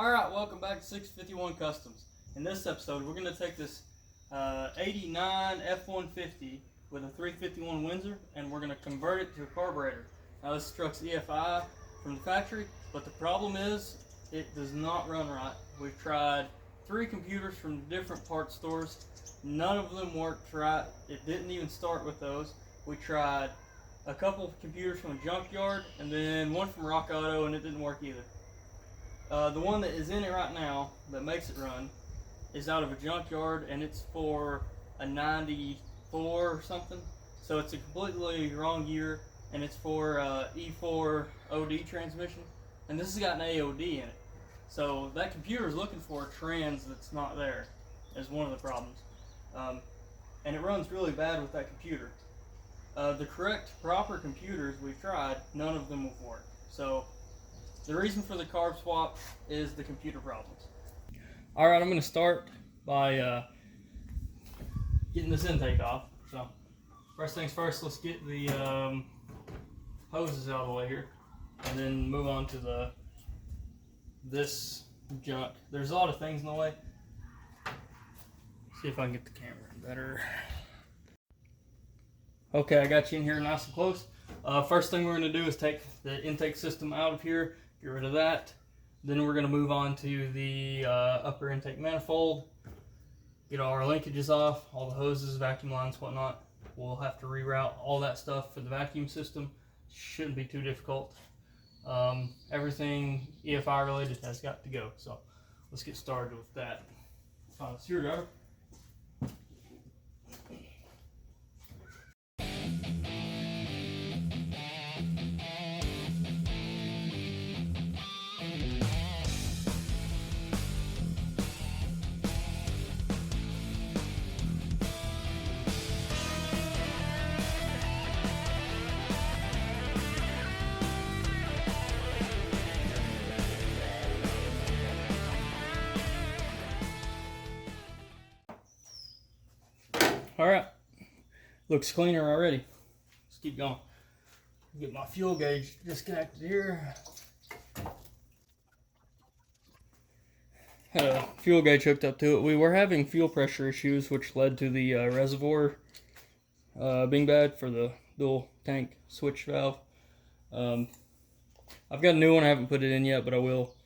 Alright, welcome back to 651 Customs. In this episode, we're going to take this 89 F150 with a 351 Windsor, and we're going to convert it to a carburetor. Now this truck's EFI from the factory, but the problem is it does not run right. We've tried 3 computers from different parts stores. None of them worked right. It didn't even start with those. We tried a couple of computers from a junkyard and then one from Rock Auto, and it didn't work either. The one that is in it right now that makes it run is out of a junkyard, and it's for a 94 or something. So it's a completely wrong year, and it's for E4 OD transmission, and this has got an AOD in it. So that computer is looking for a trans that's not there is one of the problems. And it runs really bad with that computer. The correct proper computers we've tried, none of them will work. So the reason for the carb swap is the computer problems. Alright, I'm going to start by getting this intake off. So first things first, let's get the hoses out of the way here, and then move on to this junk. There's a lot of things in the way. See if I can get the camera better. Okay, I got you in here nice and close. First thing we're going to do is take the intake system out of here, get rid of that. Then we're going to move on to the upper intake manifold, get all our linkages off, all the hoses, vacuum lines, whatnot. We'll have to reroute all that stuff for the vacuum system. Shouldn't be too difficult. Everything EFI related has got to go. So let's get started with that. Find a screwdriver. Alright, looks cleaner already. Let's keep going. Get my fuel gauge disconnected here. Had a fuel gauge hooked up to it. We were having fuel pressure issues, which led to the reservoir being bad for the dual tank switch valve. I've got a new one. I haven't put it in yet, but I will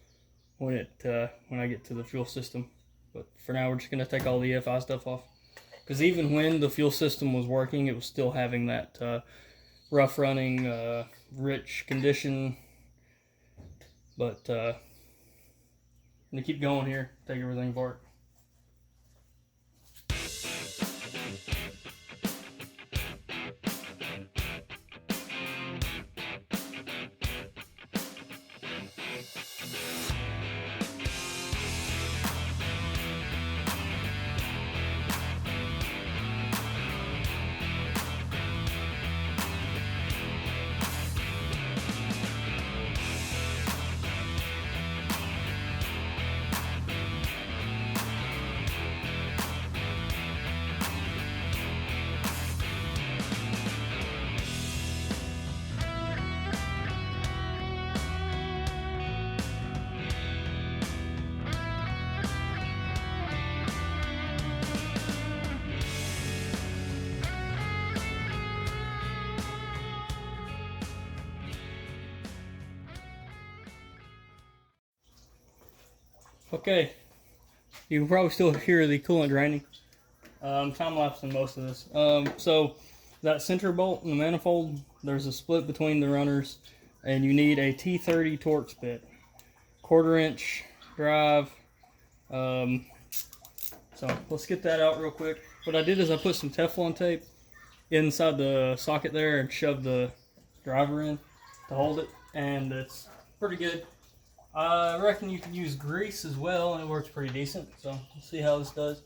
when I get to the fuel system. But for now, we're just going to take all the EFI stuff off. Because even when the fuel system was working, it was still having that rough running, rich condition. But I'm going to keep going here, take everything apart. Okay, you can probably still hear the coolant draining. Time-lapsing most of this. So that center bolt in the manifold, there's a split between the runners, and you need a T30 Torx bit. 1/4 inch drive. So let's get that out real quick. What I did is I put some Teflon tape inside the socket there and shoved the driver in to hold it, and it's pretty good. I reckon you can use grease as well, and it works pretty decent. So let's see how this does.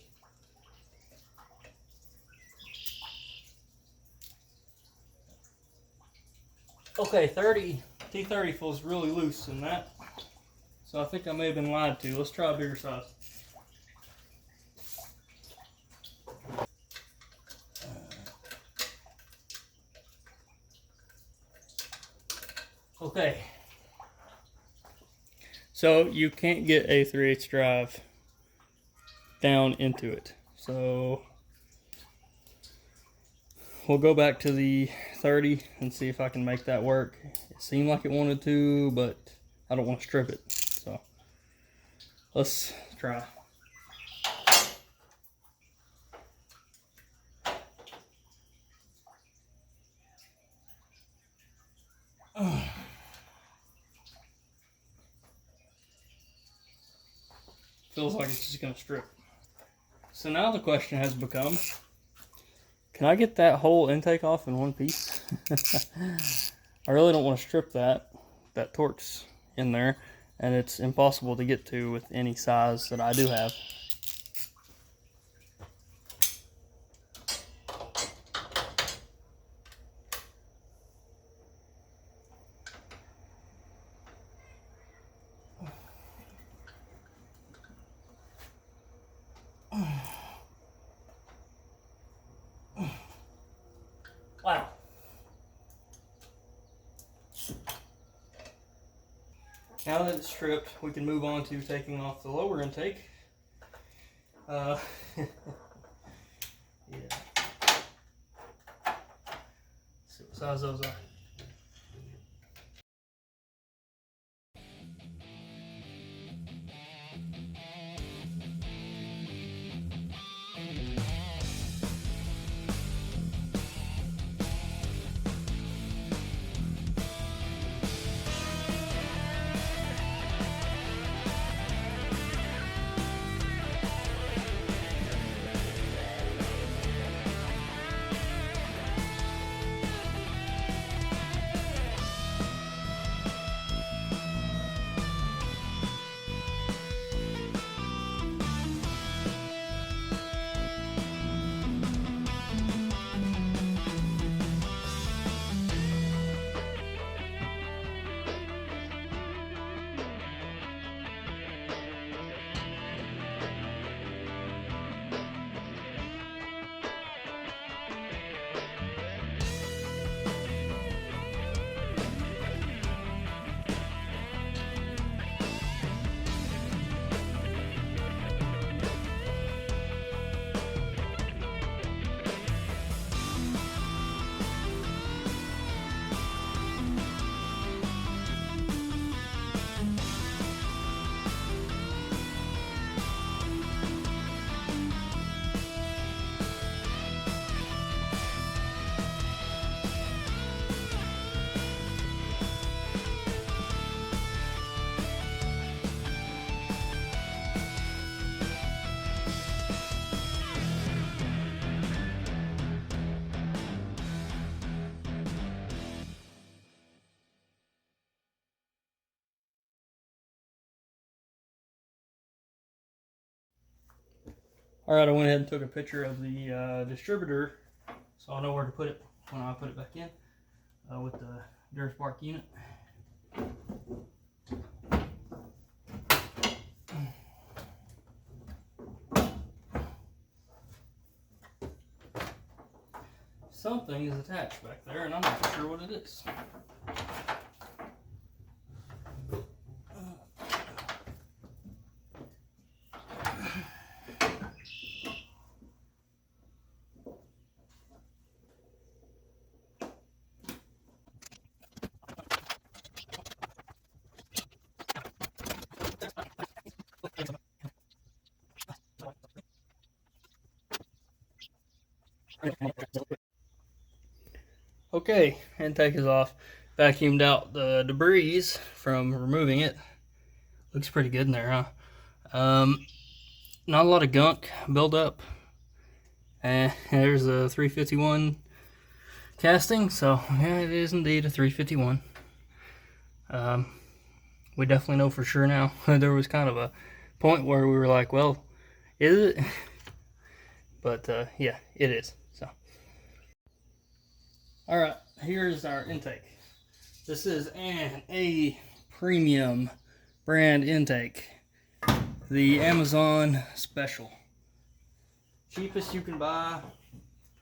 Okay, T30 feels really loose in that. So I think I may have been lied to. Let's try a bigger size. Okay. So you can't get a 3/8 drive down into it. So we'll go back to the 30 and see if I can make that work. It seemed like it wanted to, but I don't want to strip it. So let's try. Feels like it's just going to strip. So now the question has become, can I get that whole intake off in one piece? I really don't want to strip that. That torque's in there, and it's impossible to get to with any size that I do have. Wow. Now that it's stripped, we can move on to taking off the lower intake. Yeah. See what size those are. Alright, I went ahead and took a picture of the distributor so I know where to put it when I put it back in with the Durspark unit. Something is attached back there and I'm not sure what it is. Okay, intake is off. Vacuumed out the debris from removing it. Looks pretty good in there, huh? Not a lot of gunk build up. And there's a 351 casting, so yeah, it is indeed a 351. We definitely know for sure now. There was kind of a point where we were like, well, is it? But yeah, it is. So, all right, here's our intake. This is an A premium brand intake, the Amazon Special. Cheapest you can buy.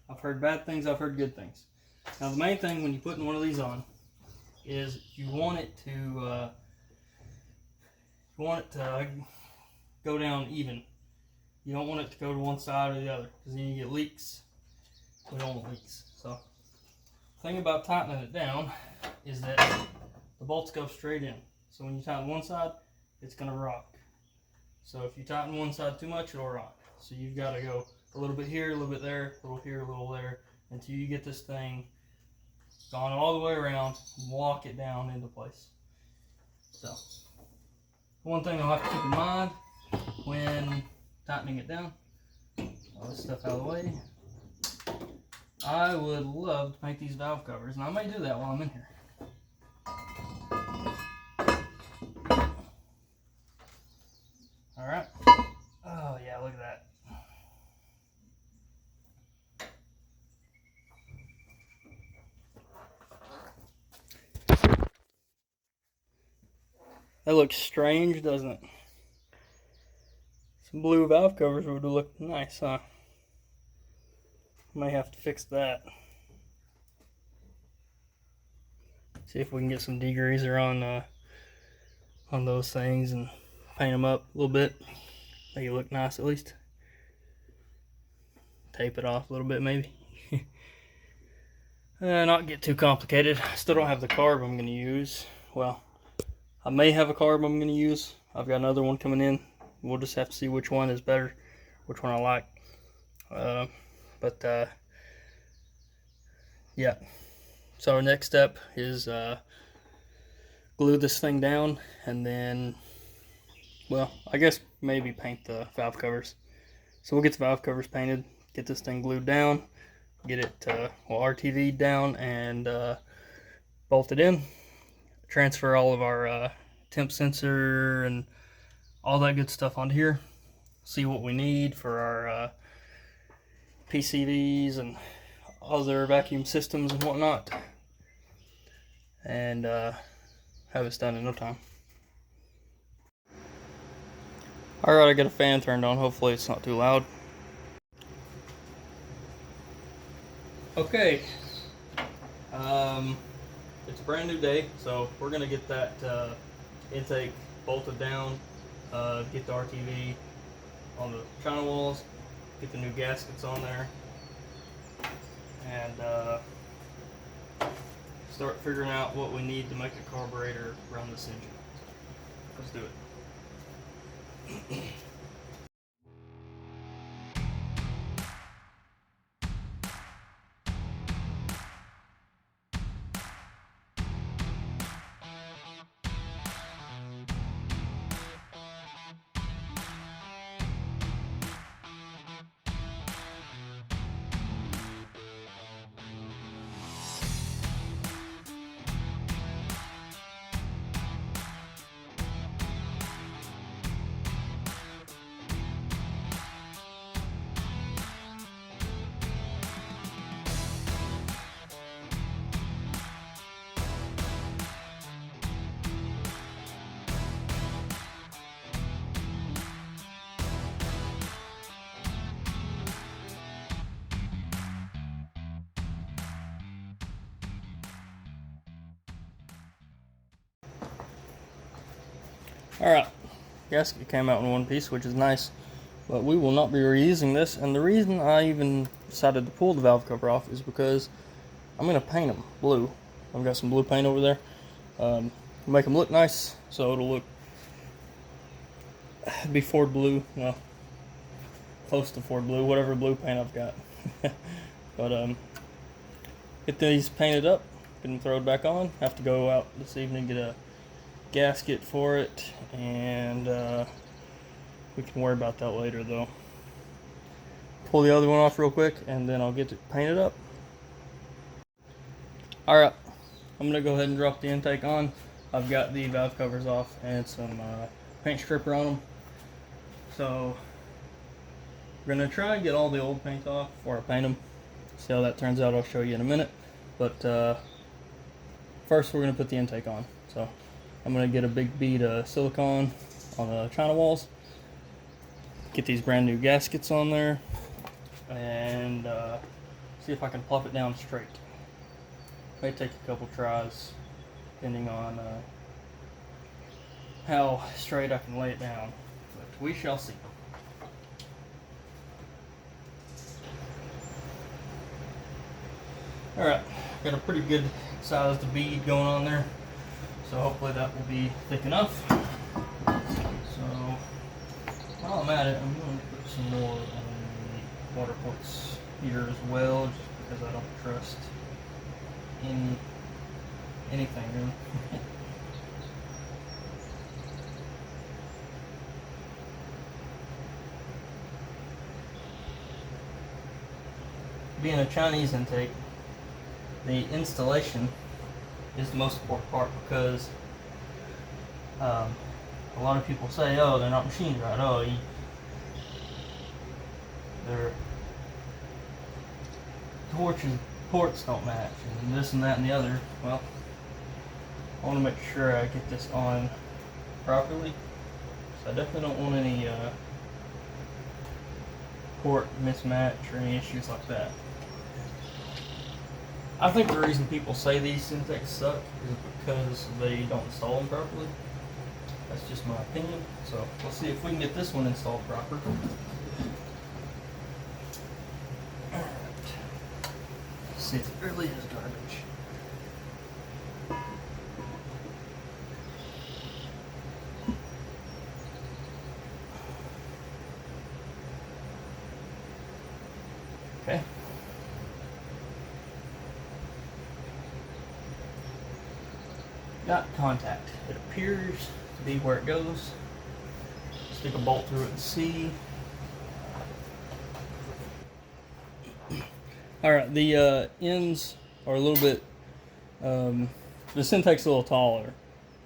I've heard bad things, I've heard good things. Now the main thing when you're putting one of these on is you want it to You want it to go down even. You don't want it to go to one side or the other, because then you get leaks. We don't want leaks. So the thing about tightening it down is that the bolts go straight in. So when you tighten one side, it's going to rock. So if you tighten one side too much, it'll rock. So you've got to go a little bit here, a little bit there, a little here, a little there, until you get this thing gone all the way around, lock it down into place. So one thing I'll have to keep in mind when tightening it down, all this stuff out of the way, I would love to paint these valve covers, and I may do that while I'm in here. Alright. Oh yeah, look at that. That looks strange, doesn't it? Some blue valve covers would look nice, huh? May have to fix that. See if we can get some degreaser on those things and paint them up a little bit. Make it look nice at least. Tape it off a little bit maybe. Not get too complicated. I still don't have the carb I'm going to use. Well, I may have a carb I'm going to use. I've got another one coming in. We'll just have to see which one is better, which one I like. Yeah. So our next step is glue this thing down, and then, well, I guess maybe paint the valve covers. So we'll get the valve covers painted, get this thing glued down, get it RTV'd down, and bolted in. Transfer all of our temp sensor and all that good stuff onto here. See what we need for our PCVs and other vacuum systems and whatnot, and have this done in no time. Alright, I got a fan turned on. Hopefully it's not too loud. Okay, it's a brand new day, so we're gonna get that intake bolted down, get the RTV on the channel walls, get the new gaskets on there, and start figuring out what we need to make a carburetor run this engine. Let's do it. Alright, gasket came out in one piece, which is nice, but we will not be reusing this. And the reason I even decided to pull the valve cover off is because I'm going to paint them blue. I've got some blue paint over there. Make them look nice, so it'll look, be Ford blue, well, close to Ford blue, whatever blue paint I've got. But get these painted up, get them thrown back on. Have to go out this evening, get a gasket for it, and we can worry about that later though. Pull the other one off real quick, and then I'll get it painted up. Alright, I'm gonna go ahead and drop the intake on. I've got the valve covers off and some paint stripper on them, so we're gonna try and get all the old paint off before I paint them. See how that turns out. I'll show you in a minute, but first we're gonna put the intake on. So I'm going to get a big bead of silicone on the channel walls, get these brand new gaskets on there, and see if I can plop it down straight. May take a couple tries depending on how straight I can lay it down, but we shall see. Alright, got a pretty good sized bead going on there, so hopefully that will be thick enough. So while I'm at it, I'm going to put some more on the water ports here as well, just because I don't trust anything really. Being a Chinese intake, the installation is the most important part, because a lot of people say, oh, they're not machined right, oh, their ports don't match, and this and that and the other. Well, I want to make sure I get this on properly, so I definitely don't want any port mismatch or any issues like that. I think the reason people say these Syntex suck is because they don't install them properly. That's just my opinion. So let's see if we can get this one installed proper. Alright. Let's see if it really is garbage. Okay. Got contact. It appears to be where it goes. Stick a bolt through it and see. Alright, the ends are a little bit, the Syntec's a little taller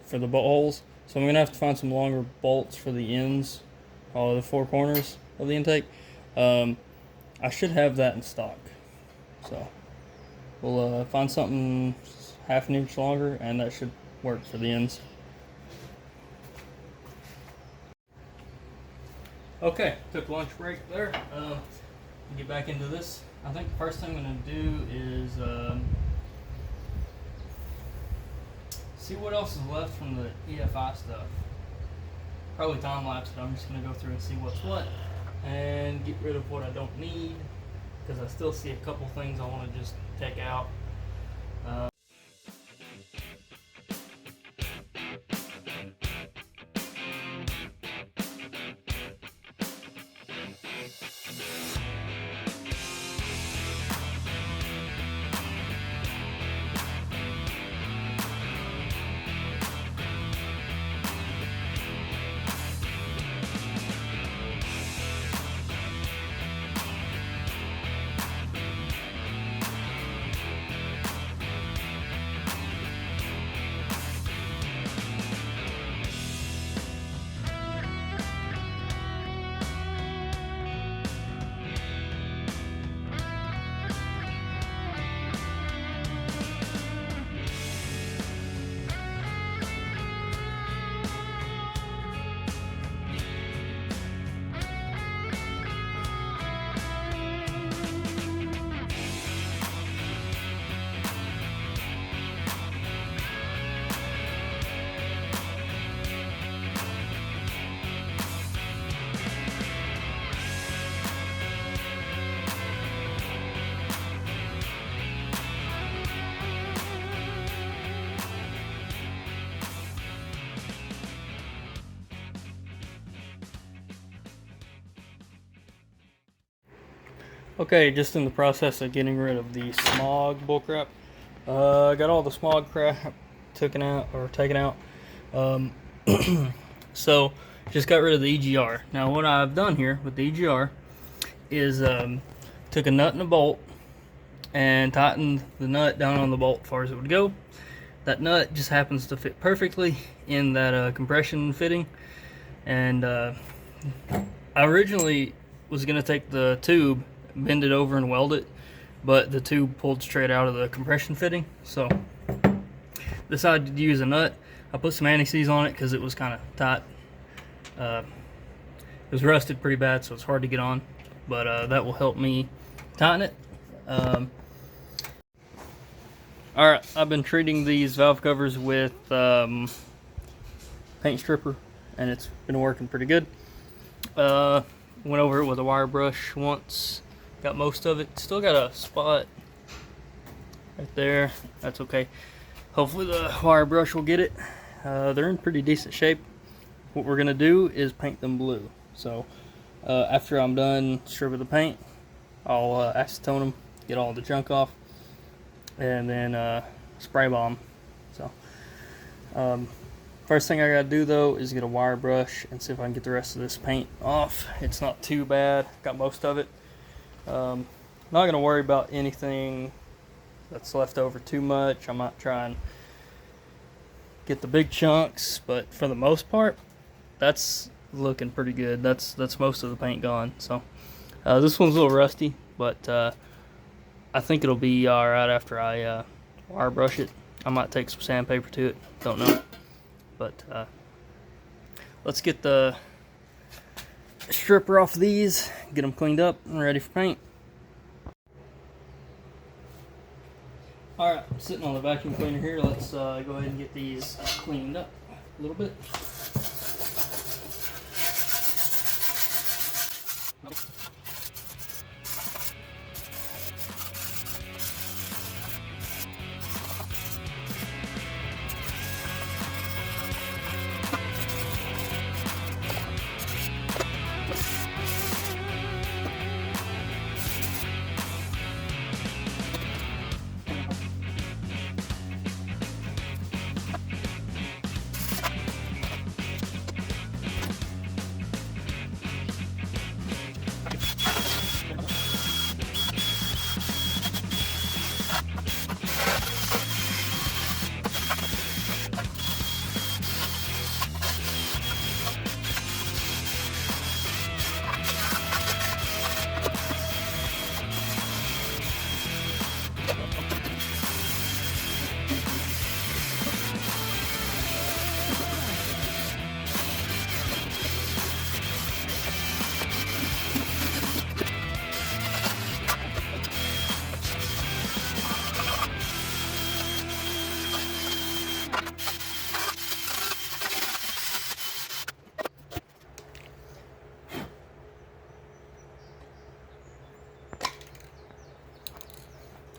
for the bolt holes, so I'm going to have to find some longer bolts for the ends, all the four corners of the intake. I should have that in stock, so we'll find something half an inch longer, and that should work for the ends. Okay, took a lunch break there. Get back into this. I think the first thing I'm going to do is see what else is left from the EFI stuff. Probably time lapse it. I'm just going to go through and see what's what and get rid of what I don't need, because I still see a couple things I want to just take out. Okay, just in the process of getting rid of the smog bullcrap. I got all the smog crap taken out. So just got rid of the EGR. Now what I've done here with the EGR is took a nut and a bolt and tightened the nut down on the bolt as far as it would go. That nut just happens to fit perfectly in that compression fitting, and I originally was going to take the tube, bend it over and weld it, but the tube pulled straight out of the compression fitting, so decided to use a nut. I put some anti-seize on it because it was kind of tight. It was rusted pretty bad, so it's hard to get on, but that will help me tighten it. Alright, I've been treating these valve covers with paint stripper, and it's been working pretty good. Went over it with a wire brush once, got most of it. Still got a spot right there. That's okay. Hopefully the wire brush will get it. They're in pretty decent shape. What we're gonna do is paint them blue. So after I'm done stripping the paint, I'll acetone them, get all the junk off, and then spray bomb. So first thing I gotta do though is get a wire brush and see if I can get the rest of this paint off. It's not too bad, got most of it. Not gonna worry about anything that's left over too much. I might try and get the big chunks, but for the most part, that's looking pretty good. That's most of the paint gone. So this one's a little rusty, but I think it'll be all right after I wire brush it. I might take some sandpaper to it, don't know. But let's get the stripper off of these, get them cleaned up and ready for paint. Alright, I'm sitting on the vacuum cleaner here. Let's go ahead and get these cleaned up a little bit.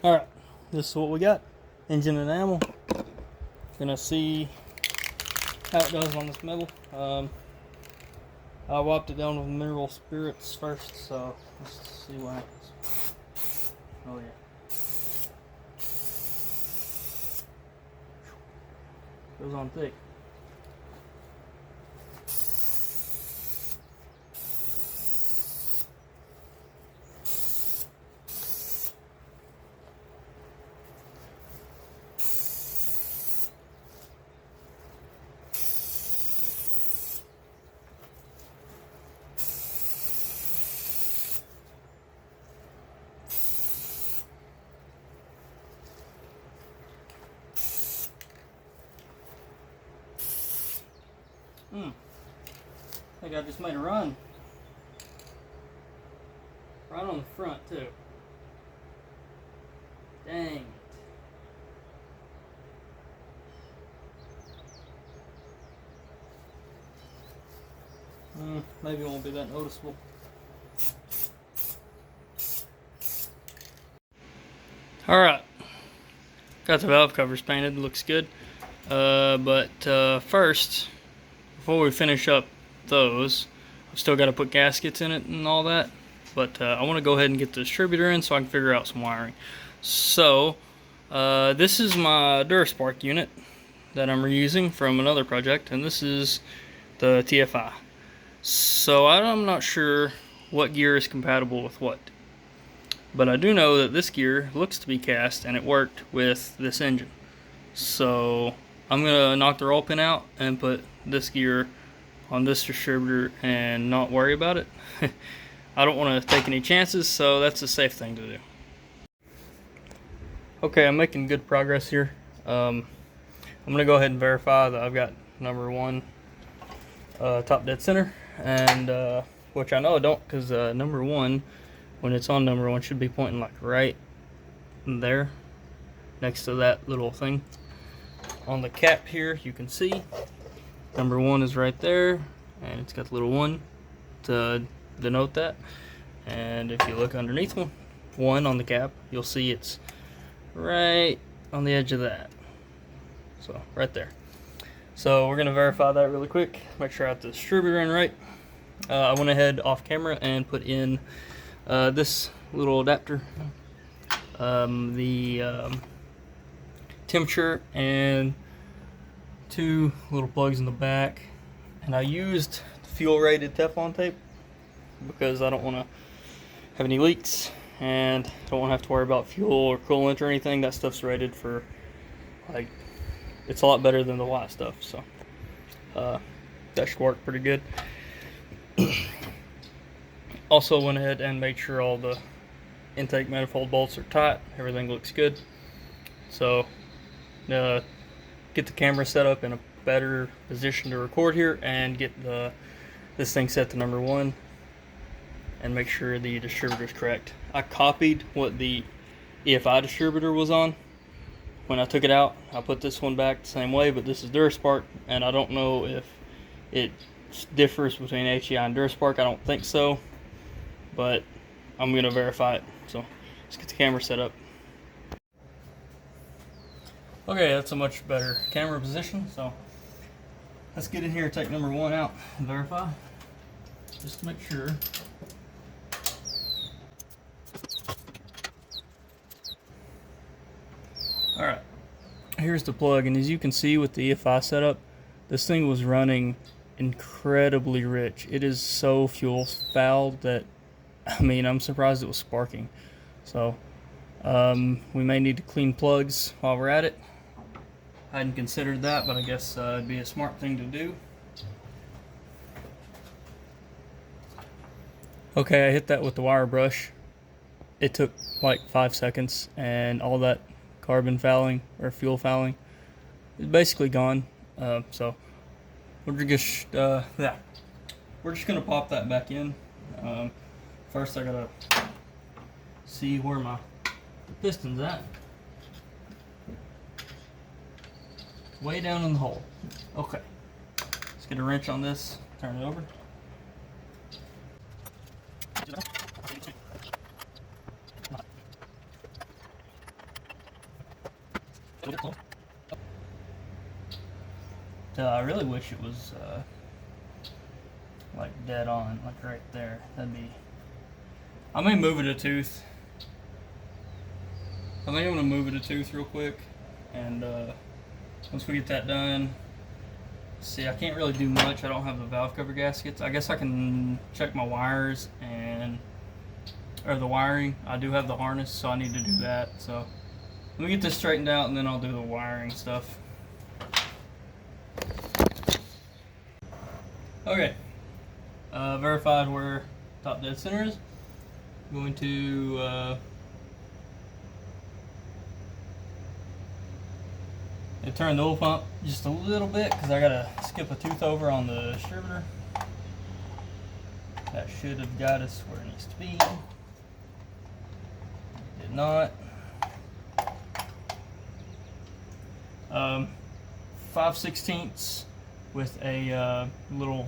Alright, this is what we got. Engine enamel. Gonna see how it does on this metal. I wiped it down with mineral spirits first, so let's see what happens. Oh yeah. Goes on thick. I think I just made a run. Right on the front too. Dang it. Maybe it won't be that noticeable. Alright. Got the valve covers painted, looks good. But first, before we finish up those, I've still got to put gaskets in it and all that, but I want to go ahead and get the distributor in so I can figure out some wiring. So this is my Duraspark unit that I'm reusing from another project, and this is the TFI. So I'm not sure what gear is compatible with what, but I do know that this gear looks to be cast and it worked with this engine. So I'm gonna knock the roll pin out and put this gear on this distributor and not worry about it. I don't want to take any chances, so that's a safe thing to do. Okay, I'm making good progress here. I'm gonna go ahead and verify that I've got number one top dead center, and which I know I don't, because number one, when it's on number one, should be pointing like right there next to that little thing. On the cap here, you can see Number 1 is right there, and it's got the little 1 to denote that. And if you look underneath 1 on the cap, you'll see it's right on the edge of that. So right there. So we're gonna verify that really quick. Make sure I got the distributor in right. I went ahead off camera and put in this little adapter, the temperature, and 2 little plugs in the back. And I used fuel rated Teflon tape because I don't want to have any leaks, and I don't want to have to worry about fuel or coolant or anything. That stuff's rated for, like, it's a lot better than the white stuff, so that should work pretty good. Also went ahead and made sure all the intake manifold bolts are tight. Everything looks good. So get the camera set up in a better position to record here, and get this thing set to number 1, and make sure the distributor is correct. I copied what the EFI distributor was on. When I took it out, I put this one back the same way, but this is Duraspark, and I don't know if it differs between HEI and Duraspark. I don't think so, but I'm going to verify it. So let's get the camera set up. Okay, that's a much better camera position, so let's get in here and take number 1 out and verify, just to make sure. Alright, here's the plug, and as you can see with the EFI setup, this thing was running incredibly rich. It is so fuel fouled that, I mean, I'm surprised it was sparking. So we may need to clean plugs while we're at it. I hadn't considered that, but I guess it'd be a smart thing to do. Okay, I hit that with the wire brush. It took like 5 seconds, and all that carbon fouling or fuel fouling is basically gone. So we're just gonna pop that back in. First, I gotta see where the piston's at. Way down in the hole. Okay, let's get a wrench on this. Turn it over. I really wish it was like dead on, like right there. That'd be. I may move it a tooth. I think I'm gonna move it a tooth real quick, and once we get that done, see, I can't really do much. I don't have the valve cover gaskets. I guess I can check my wires or the wiring. I do have the harness, so I need to do that. So let me get this straightened out, and then I'll do the wiring stuff. Okay, verified where top dead center is. I'm going to turn the oil pump just a little bit, because I gotta skip a tooth over on the distributor. That should have got us where it needs to be. Did not. 5/16 with a little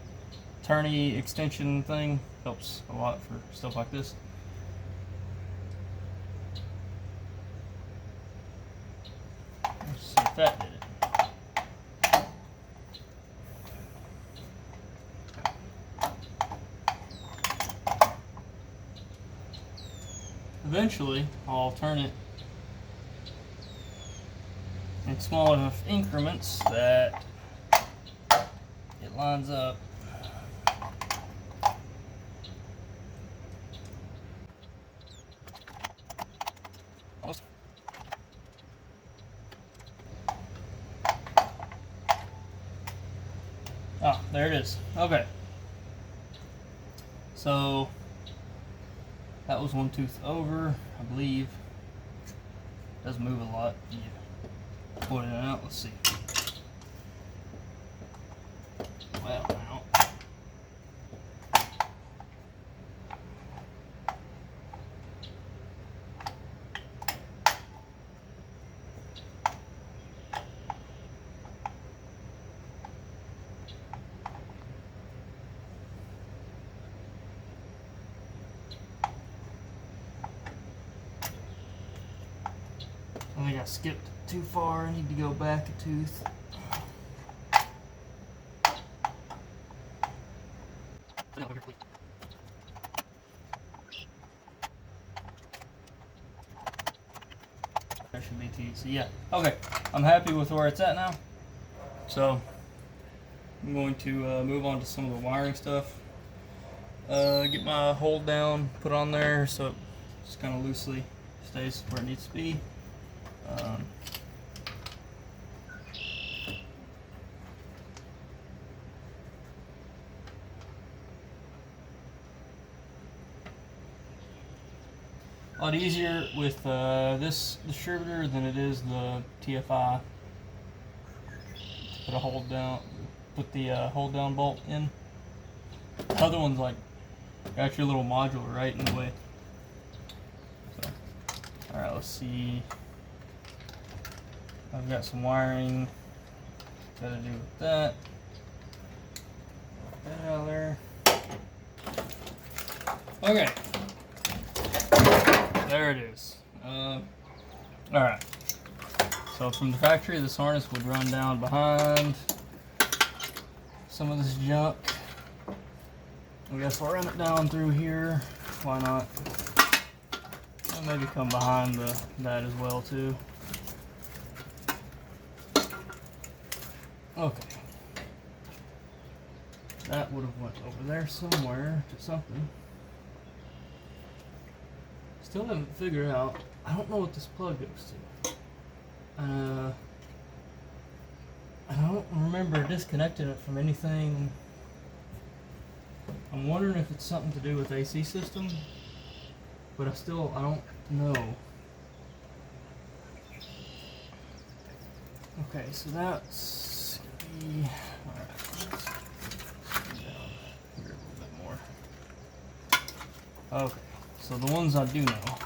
tourney extension thing helps a lot for stuff like this. Let's see if that did it. Eventually, I'll turn it in small enough increments that it lines up. Ah, there it is. Okay. So that was one tooth over, I believe. It does move a lot. Yeah. Pulling it out. Let's see. Well, now. I think I skipped too far. I need to go back a tooth. That should be T. So yeah, okay. I'm happy with where it's at now. So I'm going to move on to some of the wiring stuff. Get my hold down put on there so it just kind of loosely stays where it needs to be. A lot easier with this distributor than it is the TFI. Put a hold down, put the hold down bolt in. The other one's like got your little module right in the way. So, all right, let's see. I've got some wiring got to do with that. Get that out of there. Okay. There it is. Alright. So from the factory, this harness would run down behind some of this junk. I guess I'll run it down through here. Why not? And maybe come behind that as well too. Okay. That would have went over there somewhere to something. Still haven't figured out. I don't know what this plug goes to. I don't remember disconnecting it from anything. I'm wondering if it's something to do with AC system, but I don't know. Okay, so that's gonna be alright. Let's go down here a little bit more. Okay. So the ones I do know,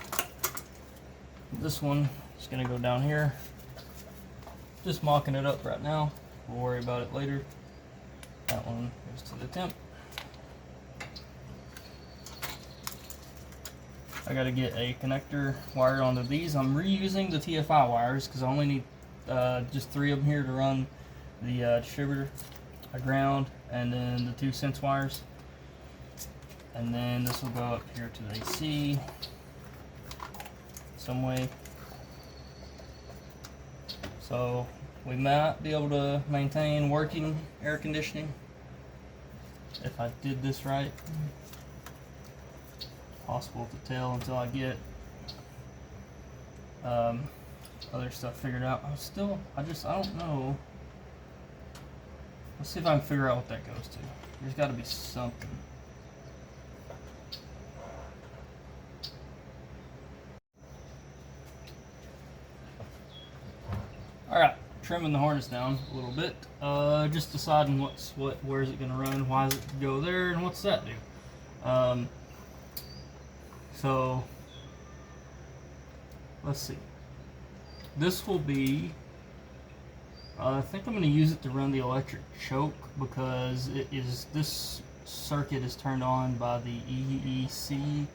this one is going to go down here. Just mocking it up right now. We'll worry about it later. That one goes to the temp. I got to get a connector wired onto these. I'm reusing the TFI wires because I only need just 3 of them here to run the distributor, a ground, and then the 2 sense wires. And then this will go up here to the AC some way. So we might be able to maintain working air conditioning if I did this right. Possible to tell until I get other stuff figured out. I don't know. Let's see if I can figure out what that goes to. There's got to be something. Alright, trimming the harness down a little bit. Just deciding where's it gonna run, why does it go there, and what's that do? So let's see. This will be I think I'm gonna use it to run the electric choke because this circuit is turned on by the EEC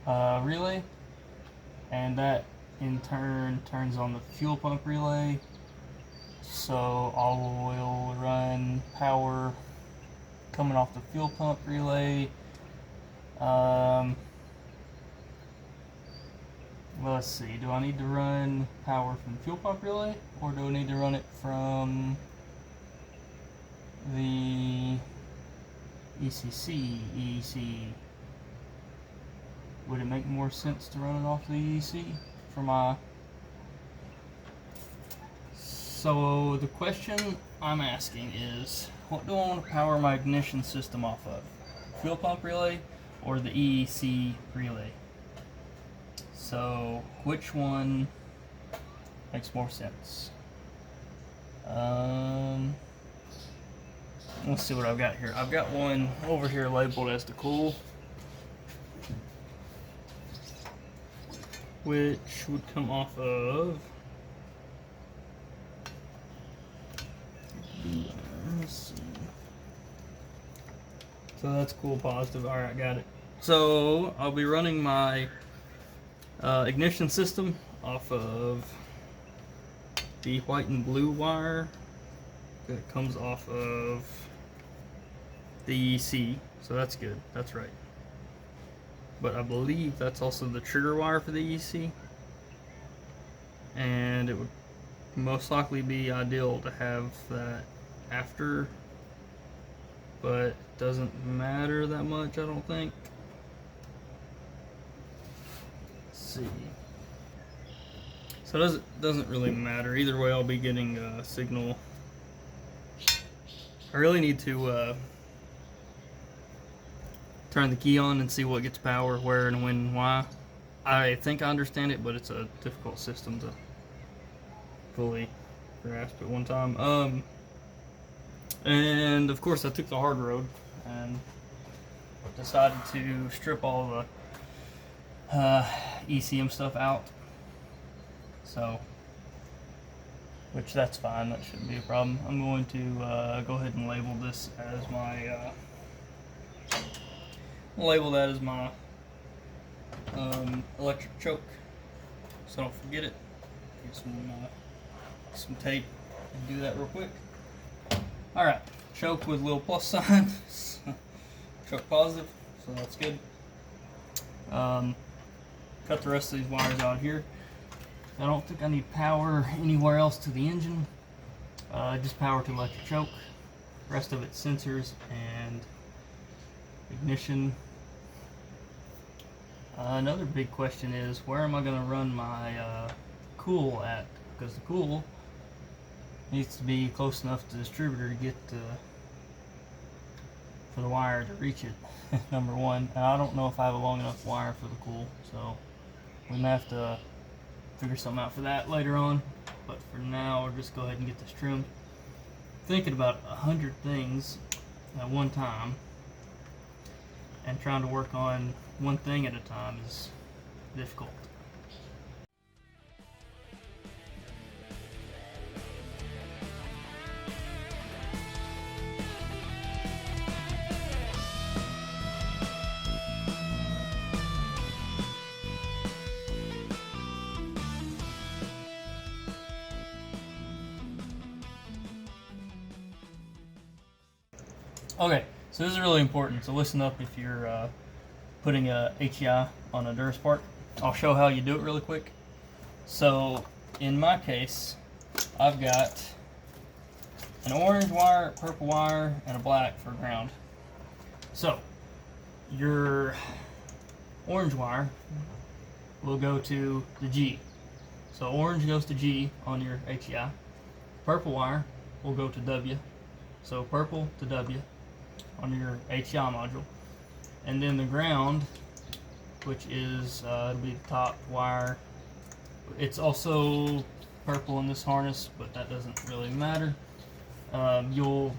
relay, and that in turn turns on the fuel pump relay, so I will run power coming off the fuel pump relay. Let's see, do I need to run power from the fuel pump relay, or do I need to run it from the EEC? Would it make more sense to run it off the EEC? So the question I'm asking is, what do I want to power my ignition system off of? Fuel pump relay or the EEC relay? So which one makes more sense? Let's see what I've got here. I've got one over here labeled as the cool, which would come off of, let's see. So that's cool positive. Alright, got it. So I'll be running my ignition system off of the white and blue wire that comes off of the EC, so that's good, that's right. But I believe that's also the trigger wire for the EC, and it would most likely be ideal to have that after, but it doesn't matter that much, I don't think. Let's see. So it doesn't really matter. Either way, I'll be getting a signal. I really need to turn the key on and see what gets power, where and when and why. I think I understand it, but it's a difficult system to fully grasp at one time. And of course I took the hard road and decided to strip all the ECM stuff out. So, which that's fine, that shouldn't be a problem. I'm going to go ahead and label this as my label that as my electric choke, so I don't forget it. Get some tape and do that real quick. Alright, choke with little plus sign, choke positive, so that's good. Cut the rest of these wires out here. I don't think I need power anywhere else to the engine, just power to electric choke. Rest of it's sensors and ignition. Another big question is, where am I going to run my cool at? Because the cool needs to be close enough to the distributor to get for the wire to reach it, number one. And I don't know if I have a long enough wire for the cool, so we may have to figure something out for that later on. But for now, we'll just go ahead and get this trimmed. Thinking about 100 things at one time and trying to work on one thing at a time is difficult. Okay, so this is really important, so listen up if you're putting a HEI on a Duraspark. I'll show how you do it really quick. So in my case, I've got an orange wire, purple wire, and a black for ground. So your orange wire will go to the G. So orange goes to G on your HEI. Purple wire will go to W. So purple to W on your HEI module. And then the ground, which is it'll be the top wire. It's also purple in this harness, but that doesn't really matter. You'll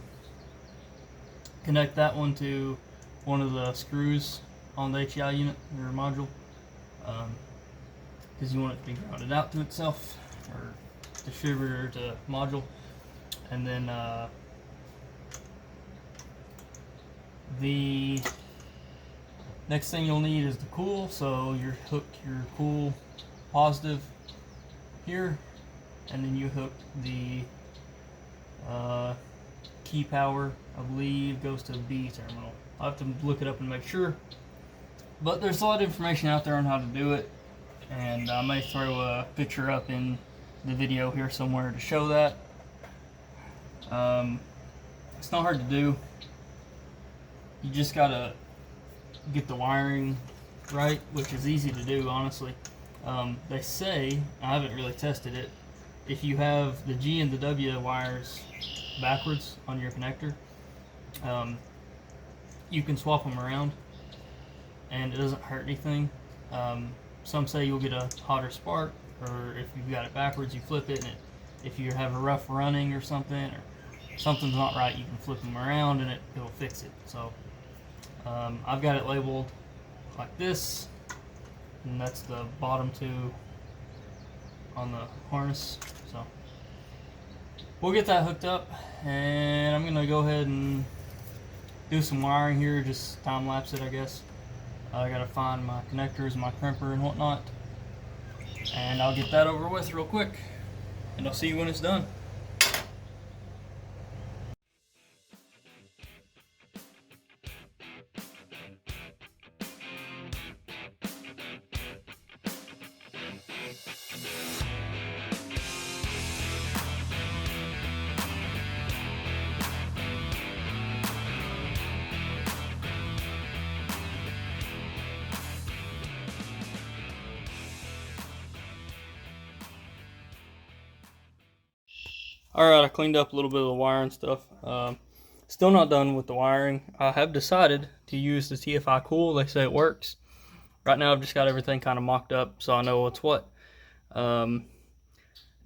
connect that one to one of the screws on the HEI unit, your module, because you want it to be grounded out to itself, or distributor to module. And then the next thing you'll need is the cool. So you hook your cool positive here, and then you hook the key power, I believe, goes to the B terminal. I'll have to look it up and make sure, but there's a lot of information out there on how to do it, and I may throw a picture up in the video here somewhere to show that. It's not hard to do. You just gotta get the wiring right, which is easy to do, honestly. They say, I haven't really tested it, if you have the G and the W wires backwards on your connector, you can swap them around and it doesn't hurt anything. Some say you'll get a hotter spark, or if you've got it backwards, you flip it, and if you have a rough running or something, or something's not right, you can flip them around and it'll fix it. So I've got it labeled like this, and that's the bottom two on the harness. So we'll get that hooked up, and I'm gonna go ahead and do some wiring here, just time lapse it, I guess. I gotta find my connectors, my crimper and whatnot, and I'll get that over with real quick. and I'll see you when it's done. Alright, I cleaned up a little bit of the wiring stuff. Still not done with the wiring. I have decided to use the TFI Cool. They say it works. Right now I've just got everything kind of mocked up so I know what's what. Not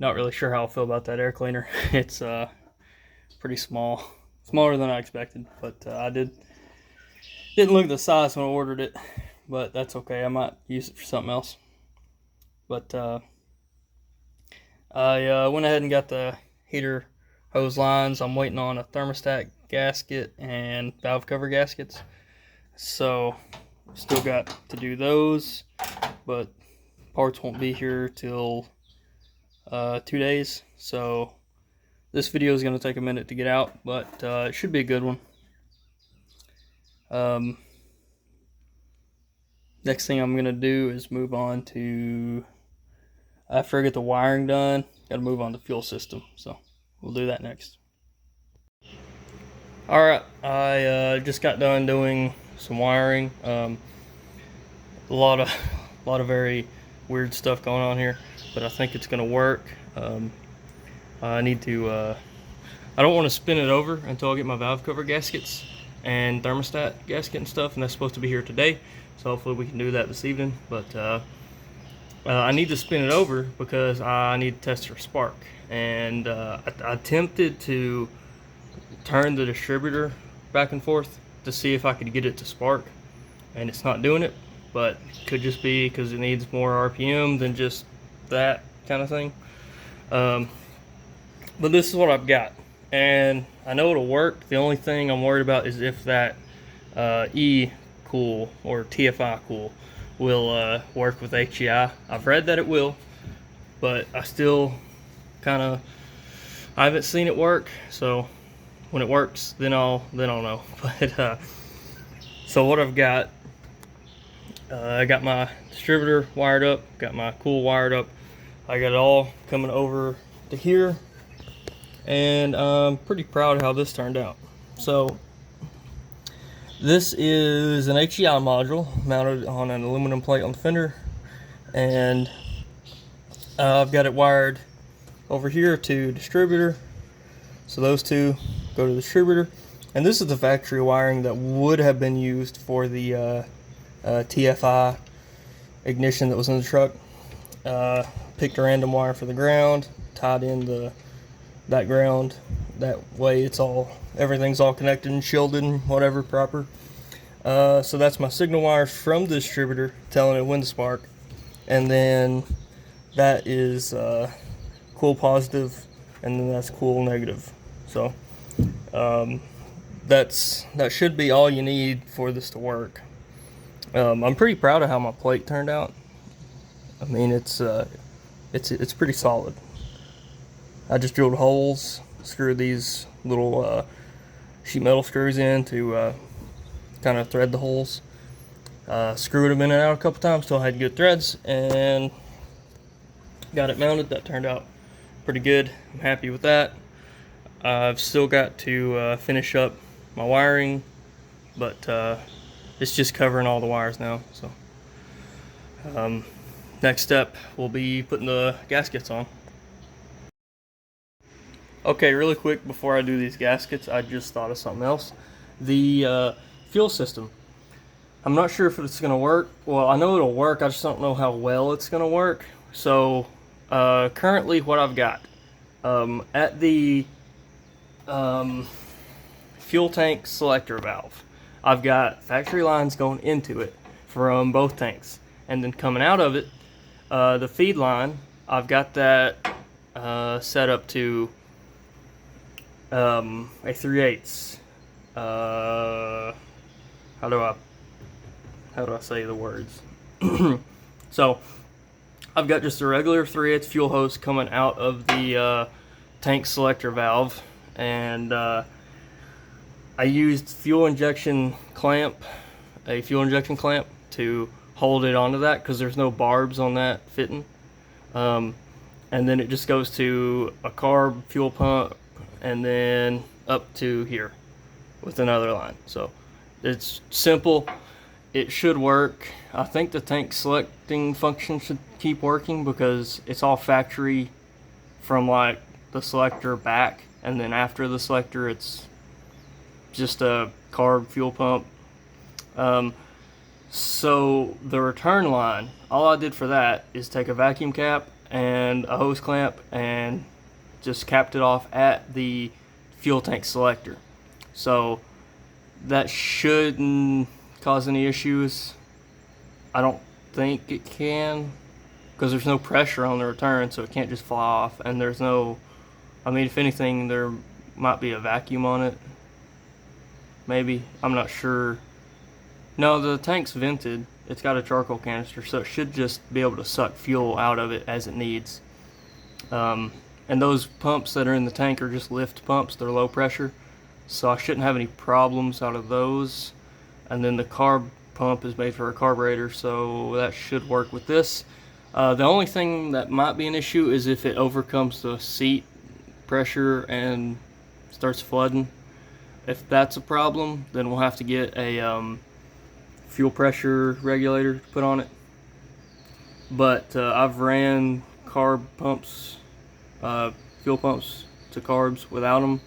really sure how I feel about that air cleaner. It's pretty small. Smaller than I expected, but I didn't look at the size when I ordered it, but that's okay. I might use it for something else. But I went ahead and got the heater hose lines. I'm waiting on a thermostat gasket and valve cover gaskets, so still got to do those, but parts won't be here till 2 days, so this video is going to take a minute to get out, but it should be a good one. Next thing I'm going to do is move on to, after I get the wiring done, got to move on to fuel system, so we'll do that next. Alright, I just got done doing some wiring. A lot of very weird stuff going on here, but I think it's going to work. I need to, I don't want to spin it over until I get my valve cover gaskets and thermostat gasket and stuff, and that's supposed to be here today, so hopefully we can do that this evening. But I need to spin it over because I need to test for spark, and I attempted to turn the distributor back and forth to see if I could get it to spark, and it's not doing it, but it could just be because it needs more RPM than just that kind of thing. But this is what I've got, and I know it'll work. The only thing I'm worried about is if that E-Cool or TFI Cool will work with HEI. I've read that it will, but I still I haven't seen it work, so when it works, then I'll know. But so what I've got, I got my distributor wired up, got my cool wired up. I got it all coming over to here, and I'm pretty proud of how this turned out. So this is an HEI module mounted on an aluminum plate on the fender, and I've got it wired over here to distributor. So those two go to the distributor, and this is the factory wiring that would have been used for the TFI ignition that was in the truck. Picked a random wire for the ground, tied in that ground. That way everything's all connected and shielded and whatever proper. So that's my signal wires from the distributor telling it when to spark, and then that is cool positive, and then that's cool negative. So that should be all you need for this to work. I'm pretty proud of how my plate turned out. I mean, it's pretty solid. I just drilled holes, screwed these little sheet metal screws in to kind of thread the holes. Screwed them in and out a couple times till I had good threads, and got it mounted. That turned out pretty good. I'm happy with that. I've still got to finish up my wiring, but it's just covering all the wires now. So next step will be putting the gaskets on. Okay, really quick before I do these gaskets, I just thought of something else. The fuel system. I'm not sure if it's going to work. Well, I know it'll work, I just don't know how well it's going to work. So currently what I've got at the fuel tank selector valve, I've got factory lines going into it from both tanks, and then coming out of it, the feed line, I've got that set up to a 3/8. How do I say the words? So I've got just a regular 3/8 fuel hose coming out of the tank selector valve, and I used a fuel injection clamp to hold it onto that because there's no barbs on that fitting. And then it just goes to a carb fuel pump and then up to here with another line. So it's simple. It should work. I think the tank selecting function should keep working because it's all factory from like the selector back, and then after the selector it's just a carb fuel pump. So the return line, all I did for that is take a vacuum cap and a hose clamp and just capped it off at the fuel tank selector. So that shouldn't cause any issues. I don't think it can, because there's no pressure on the return, so it can't just fly off, and there's no, I mean, if anything, there might be a vacuum on it. Maybe, I'm not sure. No, the tank's vented. It's got a charcoal canister, so it should just be able to suck fuel out of it as it needs. And those pumps that are in the tank are just lift pumps. They're low pressure, so I shouldn't have any problems out of those. And then the carb pump is made for a carburetor, so that should work with this. The only thing that might be an issue is if it overcomes the seat pressure and starts flooding. If that's a problem, then we'll have to get a fuel pressure regulator to put on it. But I've ran carb pumps, fuel pumps to carbs without them,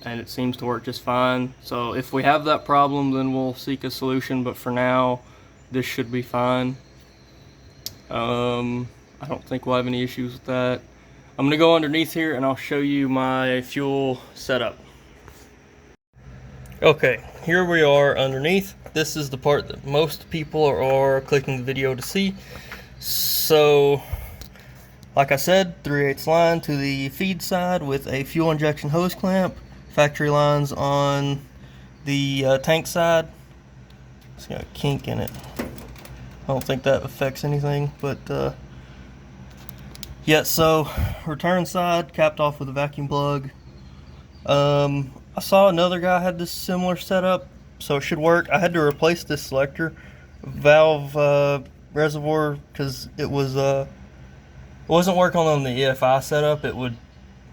and it seems to work just fine. So if we have that problem, then we'll seek a solution, but for now this should be fine. I don't think we'll have any issues with that. I'm gonna go underneath here and I'll show you my fuel setup. Okay, here we are underneath. This is the part that most people are clicking the video to see. So, like I said, 3/8 line to the feed side with a fuel injection hose clamp. Factory lines on the tank side. It's got a kink in it. I don't think that affects anything, but yeah, so return side capped off with a vacuum plug. I saw another guy had this similar setup, so it should work. I had to replace this selector valve reservoir because it wasn't working on the EFI setup.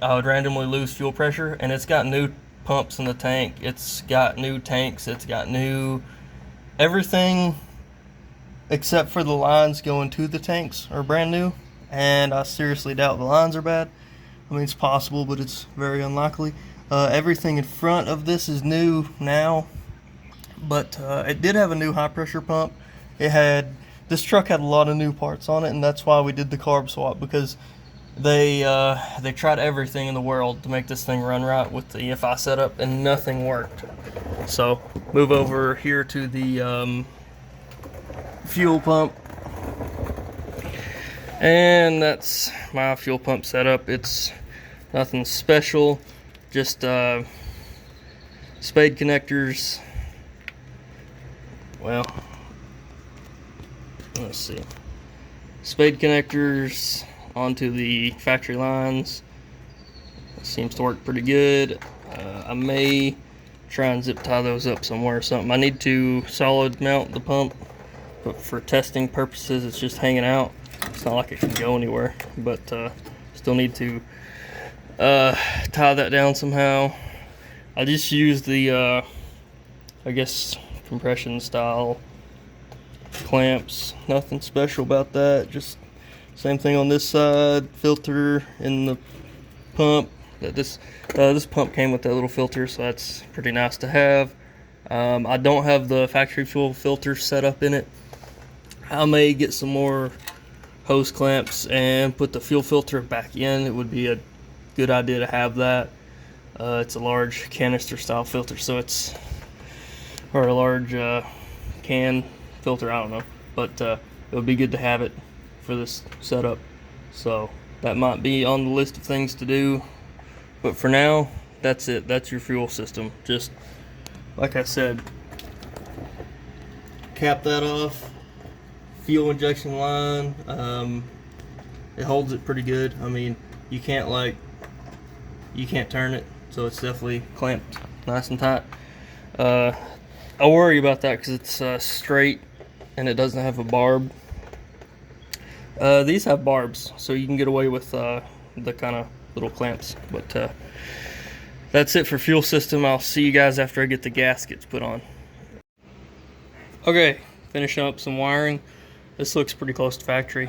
I would randomly lose fuel pressure, and it's got new pumps in the tank. It's got new tanks. It's got new everything except for the lines going to the tanks are brand new, and I seriously doubt the lines are bad. I mean, it's possible, but it's very unlikely. Everything in front of this is new now, but it did have a new high pressure pump. This truck had a lot of new parts on it, and that's why we did the carb swap, because they tried everything in the world to make this thing run right with the EFI setup, and nothing worked. So move over here to the fuel pump, and that's my fuel pump setup. It's nothing special, just spade connectors. Well, let's see, spade connectors onto the factory lines. It seems to work pretty good. I may try and zip tie those up somewhere or something. I need to solid mount the pump, but for testing purposes it's just hanging out. It's not like it can go anywhere, but still need to tie that down somehow. I just used the I guess compression style clamps. Nothing special about that, just same thing on this side. Filter in the pump. This pump came with that little filter, so that's pretty nice to have. I don't have the factory fuel filter set up in it. I may get some more hose clamps and put the fuel filter back in. It would be a good idea to have that. It's a large canister style filter, so or a large can filter, I don't know, but it would be good to have it for this setup. So that might be on the list of things to do, but for now, that's it. That's your fuel system. Just like I said, cap that off, fuel injection line, it holds it pretty good. I mean, you can't turn it, so it's definitely clamped nice and tight. I worry about that because it's straight and it doesn't have a barb. These have barbs, so you can get away with the kind of little clamps. But that's it for fuel system. I'll see you guys after I get the gaskets put on. Okay, finishing up some wiring. This looks pretty close to factory.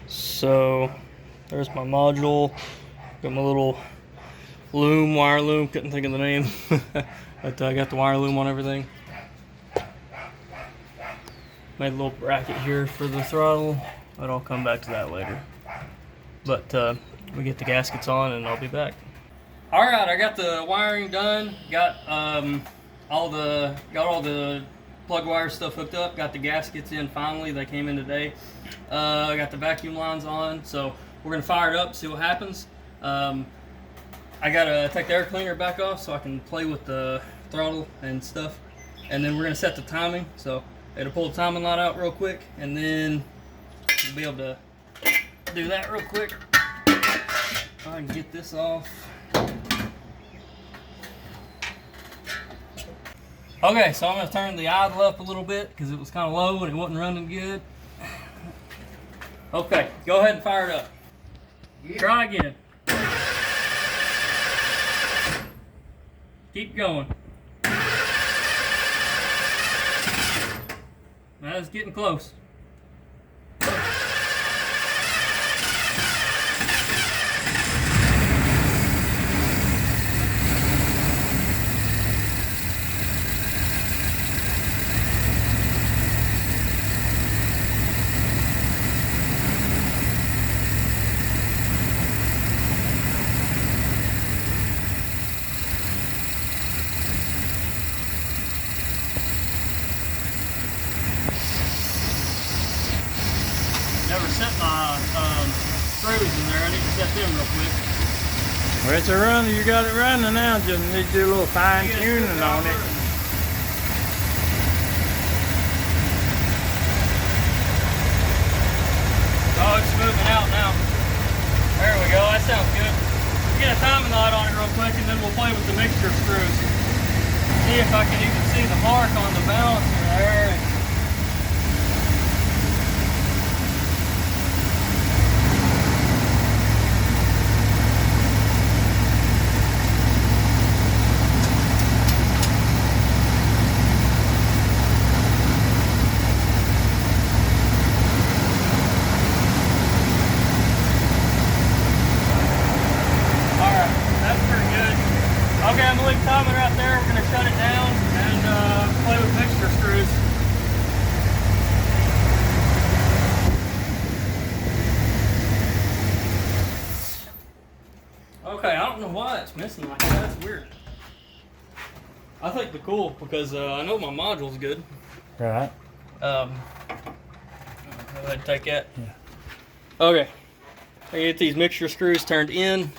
So there's my module. Got my little loom, wire loom. Couldn't think of the name, but I got the wire loom on everything. Made a little bracket here for the throttle, but I'll come back to that later. But we get the gaskets on and I'll be back. All right, I got the wiring done. Got all the plug wire stuff hooked up. Got the gaskets in finally. They came in today. I got the vacuum lines on, so we're gonna fire it up, see what happens. I gotta take the air cleaner back off so I can play with the throttle and stuff, and then we're gonna set the timing. So it'll pull the timing light out real quick, and then we'll be able to do that real quick. I can get this off. Okay, so I'm going to turn the idle up a little bit because it was kind of low and it wasn't running good. Okay, go ahead and fire it up. Yeah. Try again. Keep going. That's getting close. Never set my screws in there. I need to set them real quick. Well, it's a run. You got it running now. Just need to do a little fine tuning on it. Oh, it's moving out now. There we go. That sounds good. Get a timing light on it real quick, and then we'll play with the mixture screws. See if I can even see the mark on the balancer there. Okay, I'm going to leave timing right there. We're going to shut it down and play with mixture screws. Okay, I don't know why it's missing like that. That's weird. I think they're cool because I know my module's good. Right. Go ahead and take that. Yeah. Okay, I get these mixture screws turned in.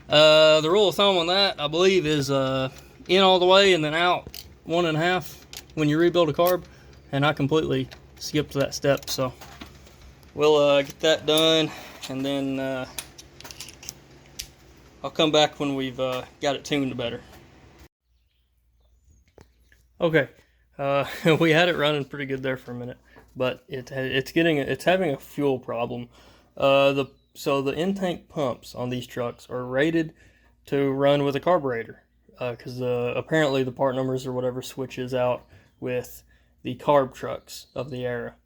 The rule of thumb on that, I believe, is in all the way and then out 1.5 when you rebuild a carb, and I completely skipped that step, so we'll get that done, and then I'll come back when we've got it tuned better. Okay, we had it running pretty good there for a minute, but it's having a fuel problem. So the in-tank pumps on these trucks are rated to run with a carburetor because apparently the part numbers or whatever switches out with the carb trucks of the era.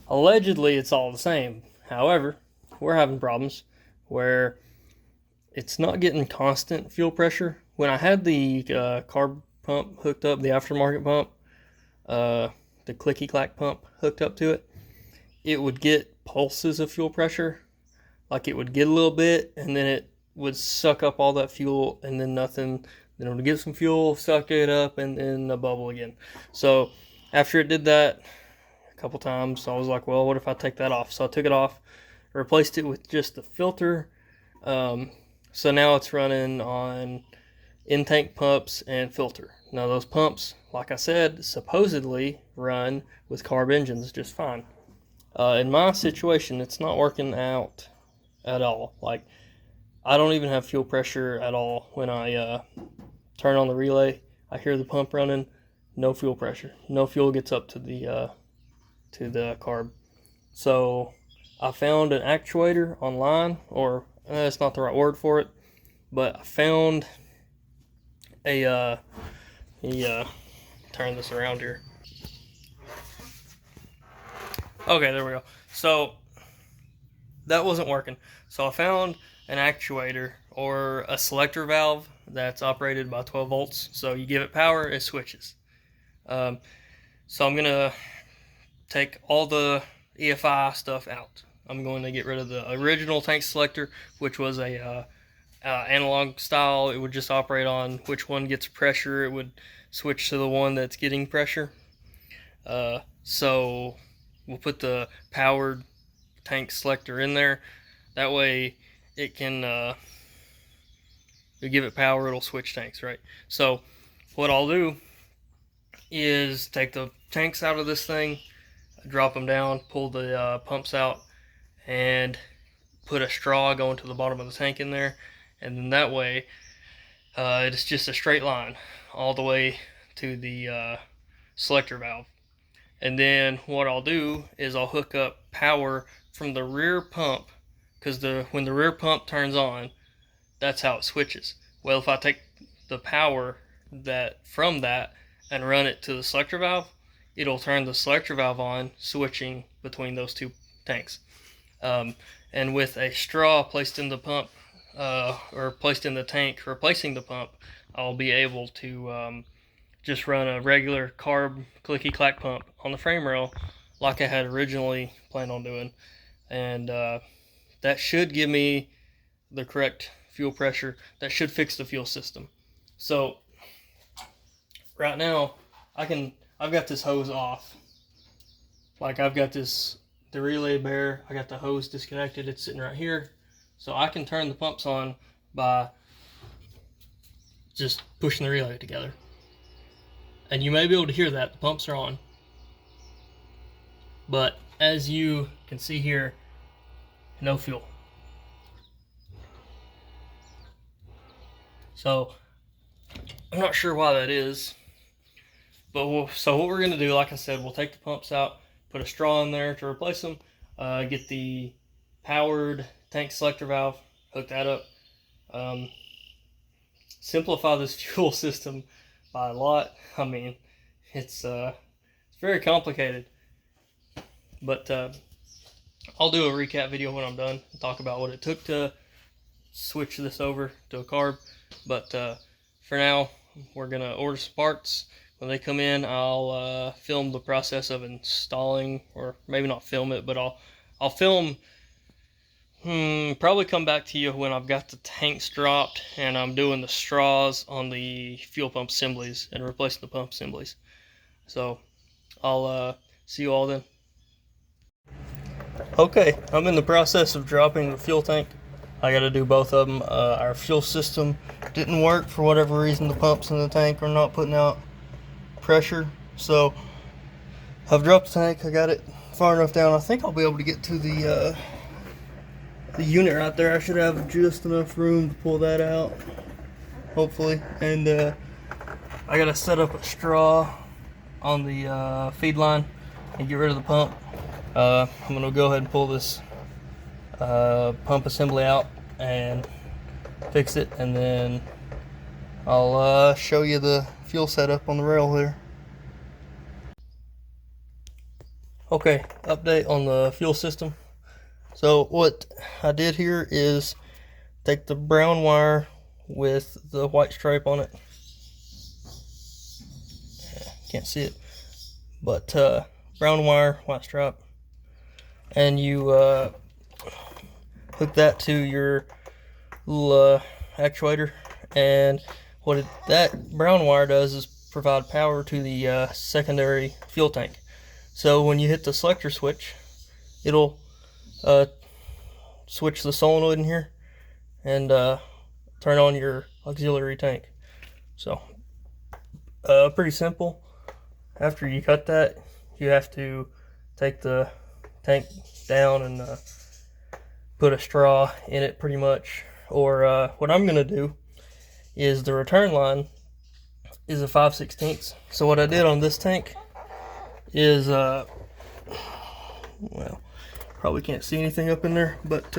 Allegedly, it's all the same. However, we're having problems where it's not getting constant fuel pressure. When I had the carb pump hooked up, the aftermarket pump, the clicky-clack pump hooked up to it, it would get pulses of fuel pressure. Like it would get a little bit and then it would suck up all that fuel and then nothing. Then it would get some fuel, suck it up, and then a bubble again. So after it did that a couple times, I was like, well, what if I take that off? So I took it off, replaced it with just the filter. So now it's running on in-tank pumps and filter. Now those pumps, like I said, supposedly run with carb engines just fine. In my situation, it's not working out at all. Like, I don't even have fuel pressure at all when I turn on the relay. I hear the pump running, no fuel pressure. No fuel gets up to the carb. So I found an actuator online, or that's not the right word for it, but I found a turn this around here. Okay, there we go. So that wasn't working. So I found an actuator or a selector valve that's operated by 12 volts. So you give it power, it switches. So I'm gonna take all the EFI stuff out. I'm going to get rid of the original tank selector, which was a analog style. It would just operate on which one gets pressure. It would switch to the one that's getting pressure. So we'll put the powered tank selector in there. That way it can you give it power, it'll switch tanks, right? So what I'll do is take the tanks out of this thing, drop them down, pull the pumps out, and put a straw going to the bottom of the tank in there, and then that way it's just a straight line all the way to the selector valve. And then what I'll do is I'll hook up power from the rear pump, because when the rear pump turns on, that's how it switches. Well, if I take the power from that and run it to the selector valve, it'll turn the selector valve on, switching between those two tanks. And with a straw placed in the pump, or placed in the tank replacing the pump, I'll be able to just run a regular carb clicky clack pump on the frame rail like I had originally planned on doing. And that should give me the correct fuel pressure. That should fix the fuel system. So right now I've got this hose off. Like, I've got the relay bare, I got the hose disconnected, it's sitting right here. So I can turn the pumps on by just pushing the relay together. And you may be able to hear that, the pumps are on. But as you can see here, no fuel. So I'm not sure why that is. But so what we're going to do, like I said, we'll take the pumps out, put a straw in there to replace them, get the powered tank selector valve, hook that up, simplify this fuel system by a lot. I mean, it's very complicated, but I'll do a recap video when I'm done and talk about what it took to switch this over to a carb. But for now, we're gonna order some parts. When they come in, I'll film the process of installing, or maybe not film it, but I'll film. Probably come back to you when I've got the tanks dropped and I'm doing the straws on the fuel pump assemblies and replacing the pump assemblies. So I'll see you all then. Okay, I'm in the process of dropping the fuel tank. I got to do both of them. Our fuel system didn't work for whatever reason. The pumps in the tank are not putting out pressure. So I've dropped the tank. I got it far enough down. I think I'll be able to get to the unit right there. I should have just enough room to pull that out, hopefully. And I gotta set up a straw on the feed line and get rid of the pump. I'm gonna go ahead and pull this pump assembly out and fix it, and then I'll show you the fuel setup on the rail here. Okay, update on the fuel system. So what I did here is take the brown wire with the white stripe on it. Can't see it, but brown wire, white stripe, and you hook that to your little actuator. And what that brown wire does is provide power to the secondary fuel tank. So when you hit the selector switch, it'll switch the solenoid in here and turn on your auxiliary tank. So pretty simple. After you cut that, you have to take the tank down and put a straw in it pretty much. Or what I'm gonna do is the return line is a 5/16. So what I did on this tank is, well, probably can't see anything up in there, but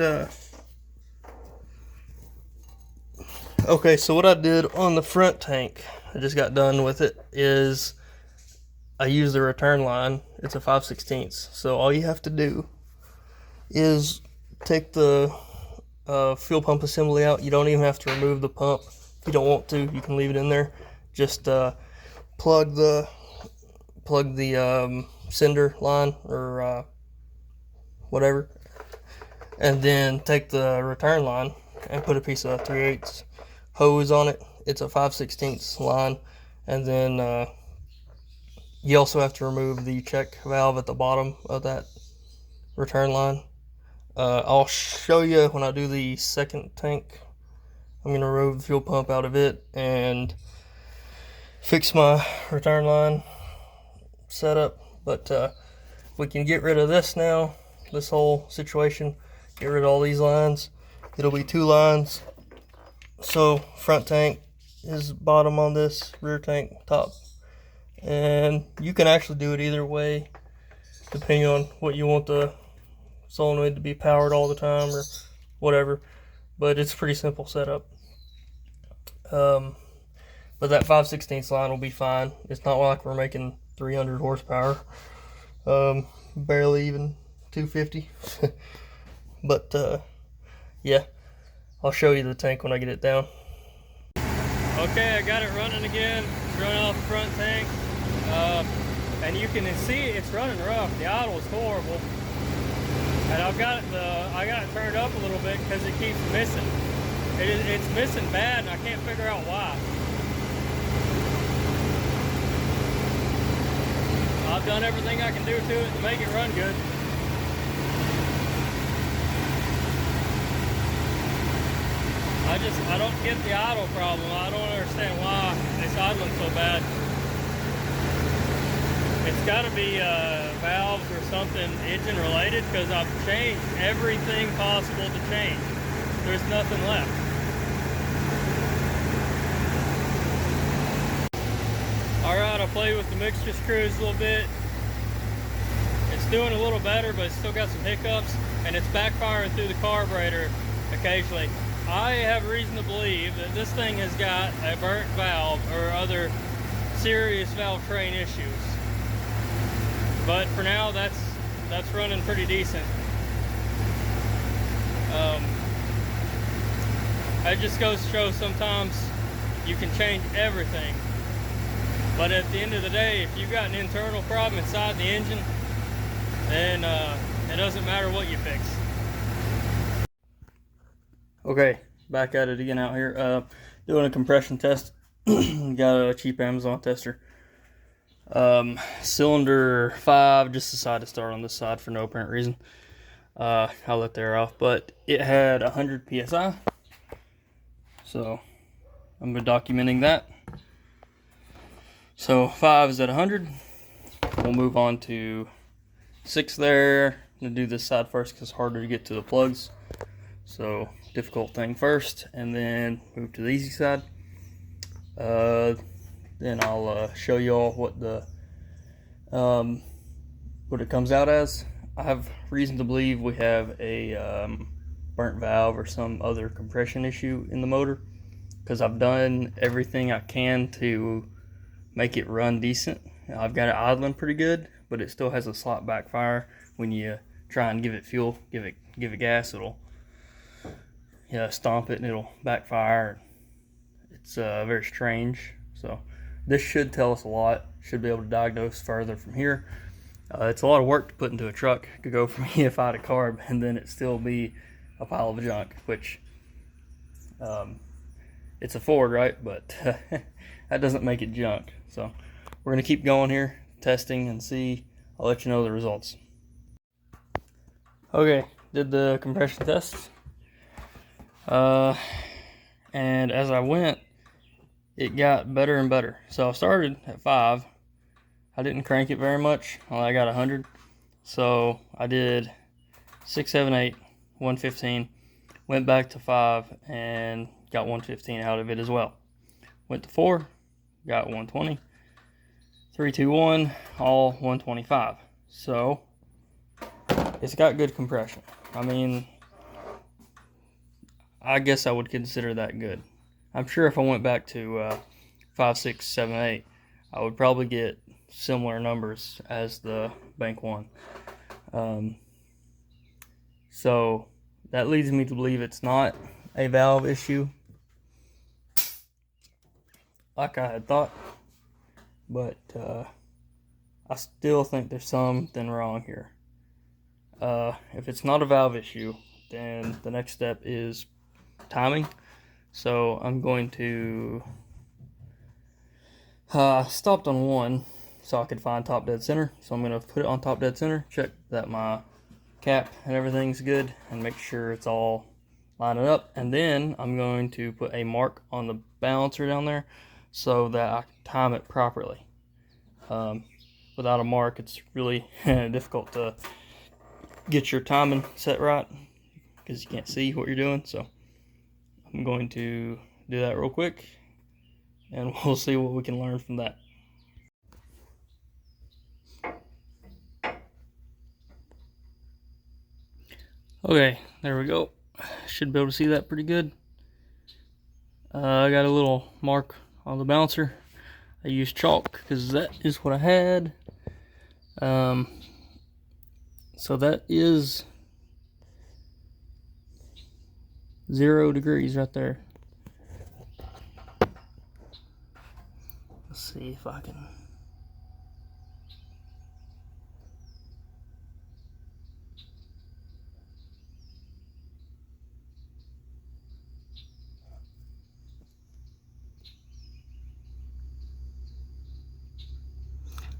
okay, so what I did on the front tank, I just got done with it, is I used the return line. It's a 5/16. So all you have to do is take the fuel pump assembly out. You don't even have to remove the pump. If you don't want to, you can leave it in there. Just plug the sender line or whatever, and then take the return line and put a piece of 3/8 hose on it. It's a 5/16 line, and then you also have to remove the check valve at the bottom of that return line. I'll show you when I do the second tank. I'm going to remove the fuel pump out of it and fix my return line setup. But we can get rid of this now, this whole situation. Get rid of all these lines. It'll be 2 lines. So front tank is bottom on this, rear tank top. And you can actually do it either way, depending on what you want the solenoid to be powered all the time or whatever. But it's a pretty simple setup. But that 5/16 line will be fine. It's not like we're making 300 horsepower. Barely even 250. But yeah, I'll show you the tank when I get it down. Okay, I got it running again. It's running off the front tank. And you can see it's running rough. The idle is horrible. And I got it turned up a little bit because it keeps missing. It's missing bad, and I can't figure out why. I've done everything I can do to it to make it run good. I don't get the idle problem. I don't understand why it's idling so bad. It's got to be valves or something engine related, because I've changed everything possible to change. There's nothing left. Alright, I played with the mixture screws a little bit. It's doing a little better, but it's still got some hiccups, and it's backfiring through the carburetor occasionally. I have reason to believe that this thing has got a burnt valve or other serious valve train issues. But for now, that's running pretty decent. It just goes to show sometimes you can change everything. But at the end of the day, if you've got an internal problem inside the engine, then it doesn't matter what you fix. Okay, back at it again out here. Doing a compression test. Got a cheap Amazon tester. Cylinder 5 just decided to start on this side for no apparent reason. I'll let the air off, but it had 100 psi. So I'm documenting that. So 5 is at 100. We'll move on to 6 there. I'm gonna do this side first because it's harder to get to the plugs. So difficult thing first, and then move to the easy side. Then I'll show you all what the what it comes out as. I have reason to believe we have a burnt valve or some other compression issue in the motor, because I've done everything I can to make it run decent. I've got it idling pretty good, but it still has a slight backfire when you try and give it fuel, give it gas. It'll stomp it and it'll backfire. It's very strange. So this should tell us a lot. Should be able to diagnose further from here. It's a lot of work to put into a truck. It could go from EFI to carb and then it still be a pile of junk, which it's a Ford, right? But that doesn't make it junk. So we're gonna keep going here, testing and see. I'll let you know the results. Okay, did the compression test. And as I went, it got better and better. So I started at 5. I didn't crank it very much. I got 100. So I did 6, 7, 8, 115, went back to 5 and got 115 out of it as well. Went to 4, got 120, 3, 2, 1, all 125. So it's got good compression. I mean, I guess I would consider that good. I'm sure if I went back to 5, 6, 7, 8, I would probably get similar numbers as the Bank 1. So that leads me to believe it's not a valve issue like I had thought, but I still think there's something wrong here. If it's not a valve issue, then the next step is timing. So I'm going to stopped on 1 so I could find top dead center. So I'm going to put it on top dead center, check that my cap and everything's good, and make sure it's all lining up. And then I'm going to put a mark on the balancer down there so that I can time it properly. Without a mark, it's really difficult to get your timing set right because you can't see what you're doing. So I'm going to do that real quick, and we'll see what we can learn from that. Okay, there we go. Should be able to see that pretty good. I got a little mark on the balancer. I used chalk because that is what I had. So that is 0 degrees right there. Let's see if I can.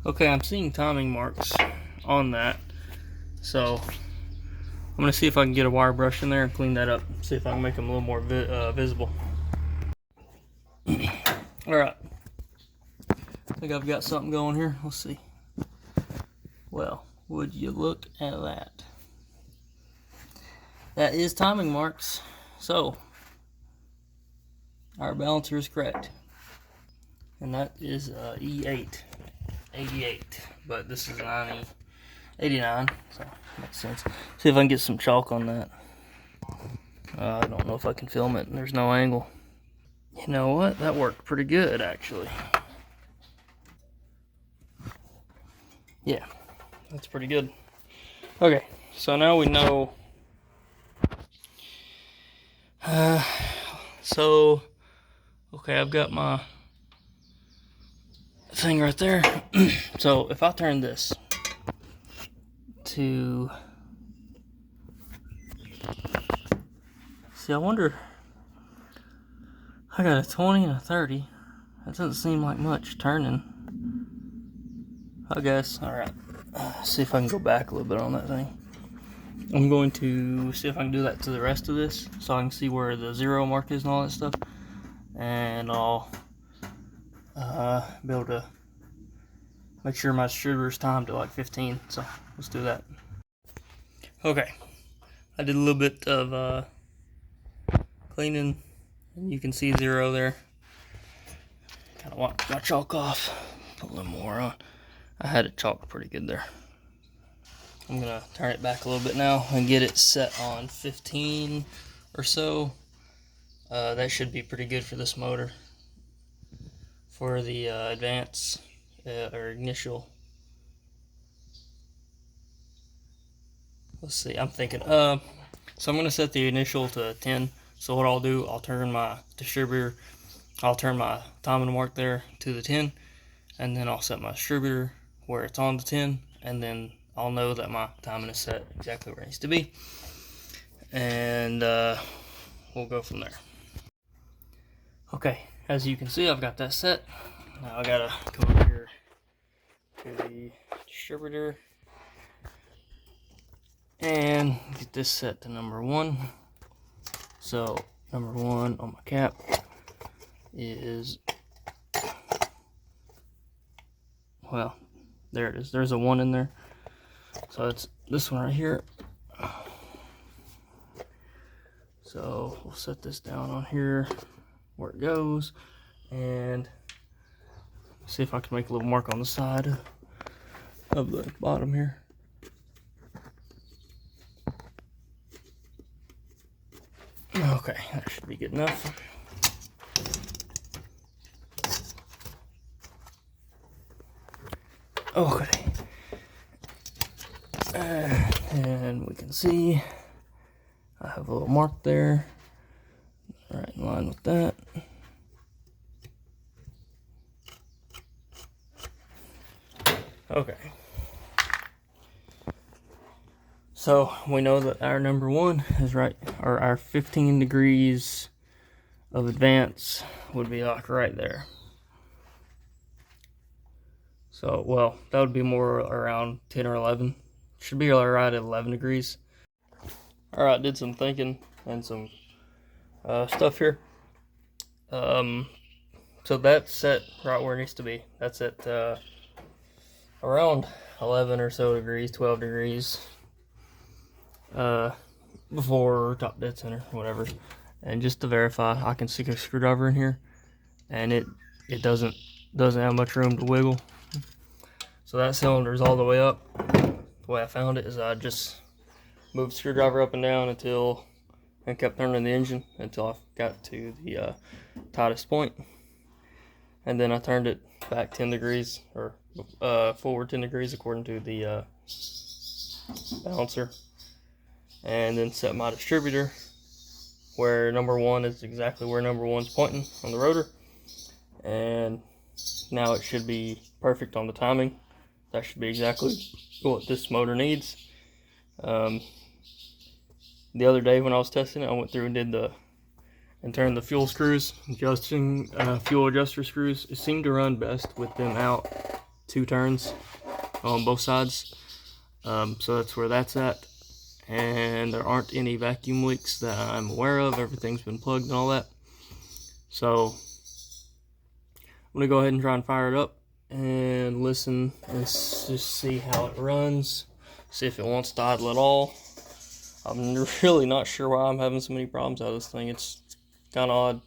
Okay, I'm seeing timing marks on that, so I'm going to see if I can get a wire brush in there and clean that up, see if I can make them a little more visible. Alright, I think I've got something going here. Let's see. Well, would you look at that? That is timing marks. So, our balancer is correct. And that is E8. 88, but this is 89, so makes sense. See if I can get some chalk on that. I don't know if I can film it, there's no angle. You know what, that worked pretty good actually. Yeah, that's pretty good. Okay, so now we know. Okay, I've got my thing right there. So if I turn this to, see, I wonder, I got a 20 and a 30. That doesn't seem like much turning, I guess. Alright, see if I can go back a little bit on that thing. I'm going to see if I can do that to the rest of this so I can see where the 0 mark is and all that stuff, and I'll be able to make sure my distributor is timed to like 15. So let's do that. Okay, I did a little bit of cleaning, and you can see 0 there. Kind of want my chalk off, put a little more on. I had it chalked pretty good there. I'm gonna turn it back a little bit now and get it set on 15 or so. That should be pretty good for this motor. For the advance or initial, let's see, I'm thinking, so I'm going to set the initial to 10. So what I'll do, I'll turn my distributor, I'll turn my timing mark there to the 10, and then I'll set my distributor where it's on the 10, and then I'll know that my timing is set exactly where it needs to be, and we'll go from there. Okay, as you can see, I've got that set. Now I gotta come over here to the distributor and get this set to number 1. So number 1 on my cap is, well, there it is. There's a 1 in there. So it's this one right here. So we'll set this down on here where it goes, and see if I can make a little mark on the side of the bottom here. Okay, that should be good enough. Okay. And we can see I have a little mark there, right in line with that. Okay. So we know that our number one is right, or our 15 degrees of advance would be like right there. So, well, that would be more around 10 or 11. Should be right at 11 degrees. Alright, did some thinking and some stuff here. So that's set right where it needs to be. That's at around 11 or so degrees, 12 degrees. Before top dead center, whatever. And just to verify, I can stick a screwdriver in here, and it doesn't have much room to wiggle. So that cylinder is all the way up. The way I found it is I just moved the screwdriver up and down and kept turning the engine until I got to the tightest point. And then I turned it back 10 degrees, or forward 10 degrees according to the balancer. And then set my distributor where number one is exactly where number one's pointing on the rotor. And now it should be perfect on the timing. That should be exactly what this motor needs. The other day when I was testing it, I went through and turned the fuel screws, adjusting fuel adjuster screws. It seemed to run best with them out 2 turns on both sides. So that's where that's at. And there aren't any vacuum leaks that I'm aware of. Everything's been plugged and all that. So I'm gonna go ahead and try and fire it up and listen and just see how it runs. See if it wants to idle at all. I'm really not sure why I'm having so many problems out of this thing. It's kind of odd,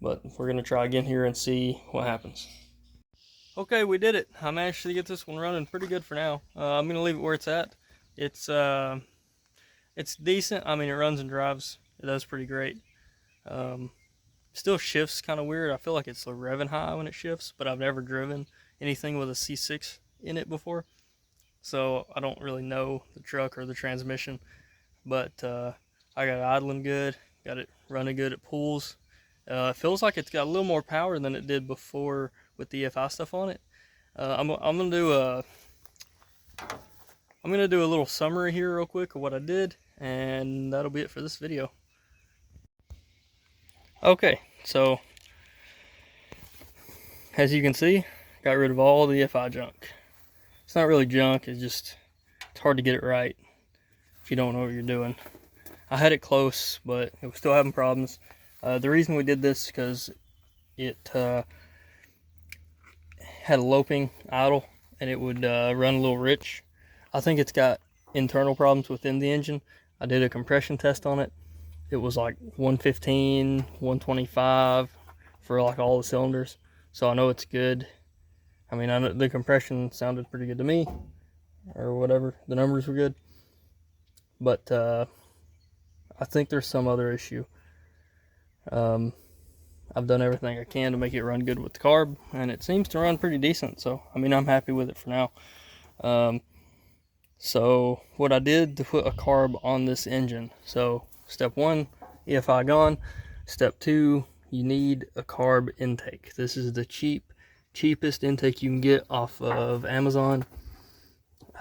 but we're gonna try again here and see what happens. Okay, we did it. I managed to get this one running pretty good for now. I'm gonna leave it where it's at. It's decent. I mean, it runs and drives. It does pretty great. Still shifts kind of weird. I feel like it's revving high when it shifts, but I've never driven anything with a C6 in it before, so I don't really know the truck or the transmission. But I got it idling good, got it running good. It pulls. It feels like it's got a little more power than it did before with the EFI stuff on it. I'm gonna do a little summary here real quick of what I did, and that'll be it for this video. Okay, so as you can see, got rid of all the EFI junk. It's not really junk, it's hard to get it right if you don't know what you're doing. I had it close, but it was still having problems. The reason we did this is because it had a loping idle, and it would run a little rich. I think it's got internal problems within the engine. I did a compression test on it. It was like 115, 125 for like all the cylinders. So I know it's good. I mean, I know the compression sounded pretty good to me, or whatever. The numbers were good. But I think there's some other issue. I've done everything I can to make it run good with the carb, and it seems to run pretty decent. So, I mean, I'm happy with it for now. So what I did to put a carb on this engine. So step 1, EFI gone. Step 2, you need a carb intake. This is the cheapest intake you can get off of Amazon.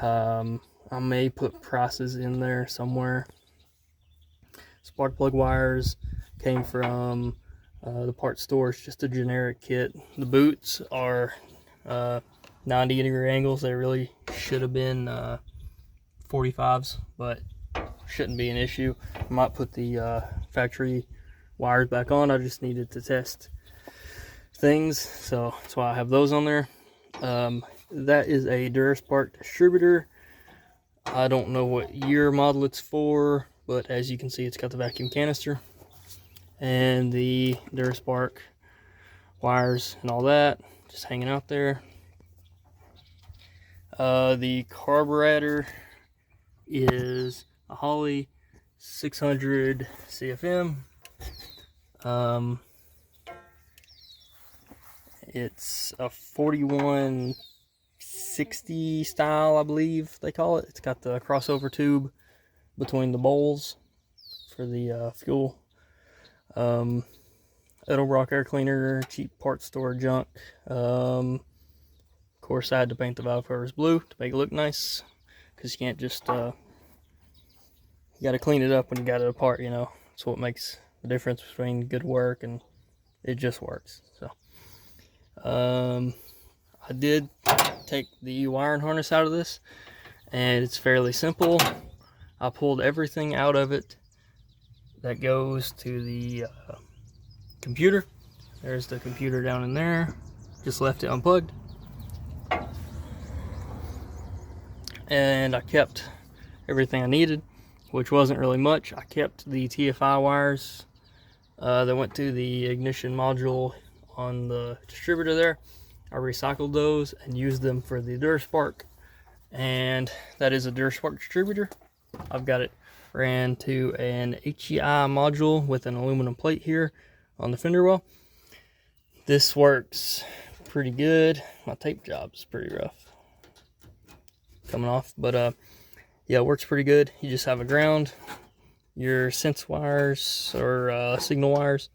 I may put prices in there somewhere. Spark plug wires came from the parts store. It's just a generic kit. The boots are 90-degree angles. They really should have been 45s, but shouldn't be an issue. I might put the factory wires back on. I just needed to test things, so that's why I have those on there. That is a Duraspark distributor. I don't know what year model it's for, but as you can see, it's got the vacuum canister and the Durspark wires and all that just hanging out there. The carburetor is a Holley 600 CFM. It's a 4160 style, I believe they call it. It's got the crossover tube between the bowls for the fuel. Edelbrock air cleaner, cheap parts store junk. Of course, I had to paint the valve covers blue to make it look nice, because you can't just you got to clean it up when you got it apart, you know. That's what makes the difference between good work and it just works. So I did take the wiring harness out of this, and it's fairly simple. I pulled everything out of it that goes to the computer. There's the computer down in there. Just left it unplugged. And I kept everything I needed, which wasn't really much. I kept the TFI wires that went to the ignition module on the distributor there. I recycled those and used them for the Durspark, and that is a Durspark distributor. I've got it ran to an HEI module with an aluminum plate here on the fender well. This works pretty good. My tape job's pretty rough coming off, but yeah, it works pretty good. You just have a ground, your sense wires or signal wires,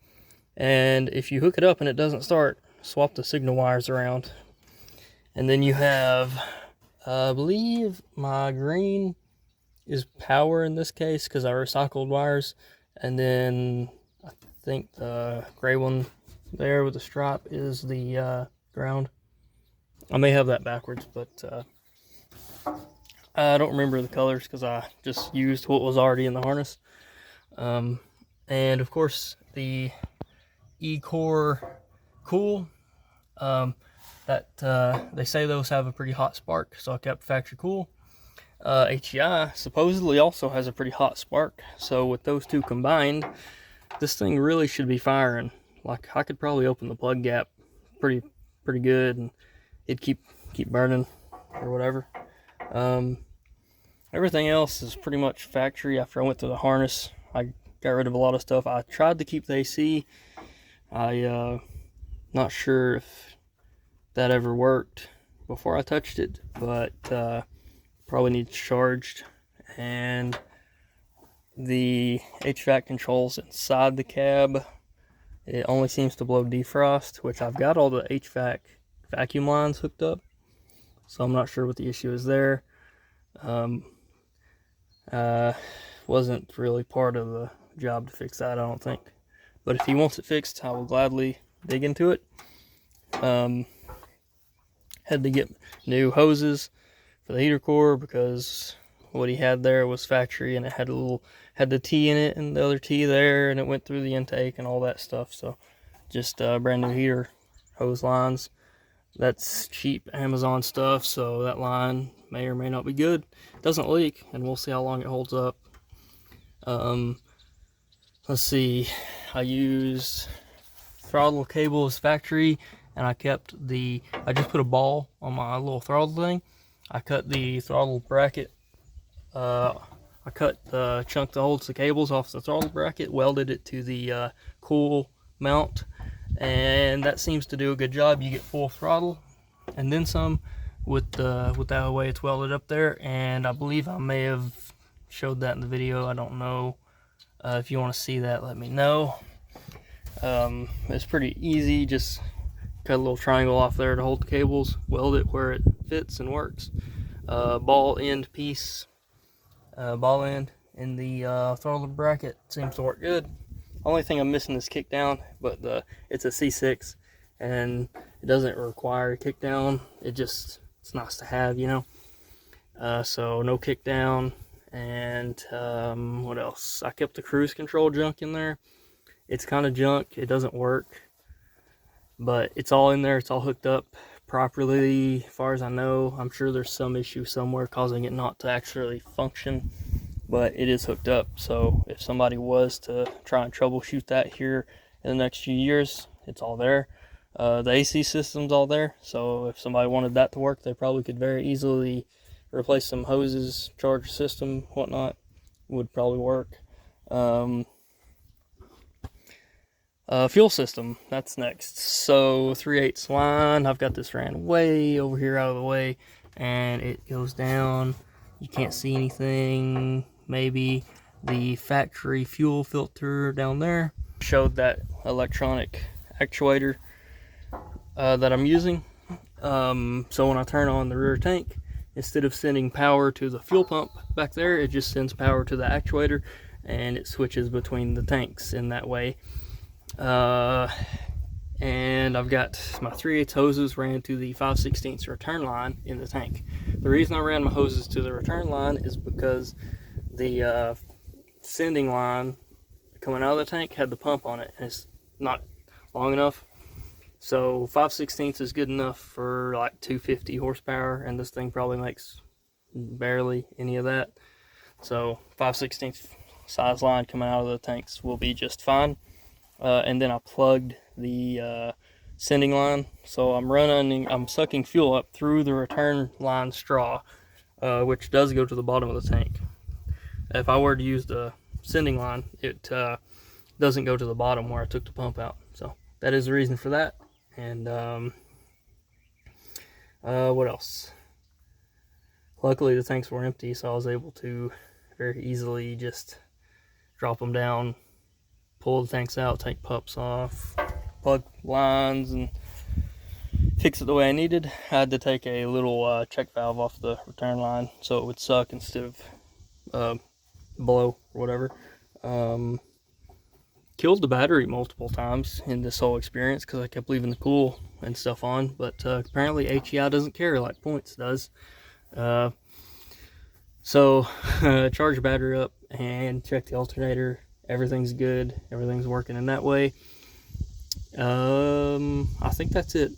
and if you hook it up and it doesn't start, swap the signal wires around. And then you have, I believe my green is power in this case because I recycled wires, and then I think the gray one there with the stripe is the ground. I may have that backwards, but I don't remember the colors because I just used what was already in the harness. And of course the E-Core Cool, they say those have a pretty hot spark, so I kept factory cool. HEI supposedly also has a pretty hot spark, so with those two combined, this thing really should be firing. Like, I could probably open the plug gap pretty good, and it'd keep burning or whatever. Everything else is pretty much factory. After I went through the harness, I got rid of a lot of stuff. I tried to keep the AC. Not sure if that ever worked before I touched it, but probably needs charged. And the HVAC controls inside the cab, it only seems to blow defrost, which I've got all the HVAC vacuum lines hooked up, so I'm not sure what the issue is there. Wasn't really part of the job to fix that, I don't think, but if he wants it fixed, I will gladly dig into it. Had to get new hoses for the heater core because what he had there was factory, and it had the T in it and the other T there, and it went through the intake and all that stuff. So just brand new heater hose lines. That's cheap Amazon stuff, so that line may or may not be good. It doesn't leak, and we'll see how long it holds up. Let's see, I used throttle cables factory, and I just put a ball on my little throttle thing. I cut the throttle bracket. I cut the chunk that holds the cables off the throttle bracket, welded it to the cool mount, and that seems to do a good job. You get full throttle and then some with that way it's welded up there. And I believe I may have showed that in the video. I don't know. If you want to see that, let me know. It's pretty easy. Just cut a little triangle off there to hold the cables, weld it where it fits and works. Ball end piece, ball end in the throttle bracket seems to work good. Only thing I'm missing is kick down, but it's a C6 and it doesn't require a kick down. It's nice to have, you know. So no kick down. And what else? I kept the cruise control junk in there. It's kind of junk. It doesn't work, but it's all in there. It's all hooked up properly as far as I know. I'm sure there's some issue somewhere causing it not to actually function, but it is hooked up. So if somebody was to try and troubleshoot that here in the next few years, it's all there. The AC system's all there, so if somebody wanted that to work, they probably could very easily replace some hoses, charger system, whatnot, would probably work. Fuel system, that's next. So 3/8 line, I've got this ran way over here out of the way, and it goes down. You can't see anything. Maybe the factory fuel filter down there showed that electronic actuator that I'm using. So when I turn on the rear tank, instead of sending power to the fuel pump back there, it just sends power to the actuator, and it switches between the tanks in that way. And I've got my 3/8 hoses ran to the 5/16 return line in the tank. The reason I ran my hoses to the return line is because the sending line coming out of the tank had the pump on it, and it's not long enough. So 5/16 is good enough for like 250 horsepower, and this thing probably makes barely any of that. So 5/16 size line coming out of the tanks will be just fine. And then I plugged the sending line, so I'm sucking fuel up through the return line straw, which does go to the bottom of the tank. If I were to use the sending line, it doesn't go to the bottom where I took the pump out. So that is the reason for that. And what else? Luckily the tanks were empty, so I was able to very easily just drop them down, pull the tanks out, take pups off, plug lines, and fix it the way I needed. I had to take a little check valve off the return line so it would suck instead of blow or whatever. Killed the battery multiple times in this whole experience because I kept leaving the cool and stuff on, but apparently HEI doesn't care like points does. So charge the battery up and check the alternator. Everything's good, everything's working in that way. I think that's it.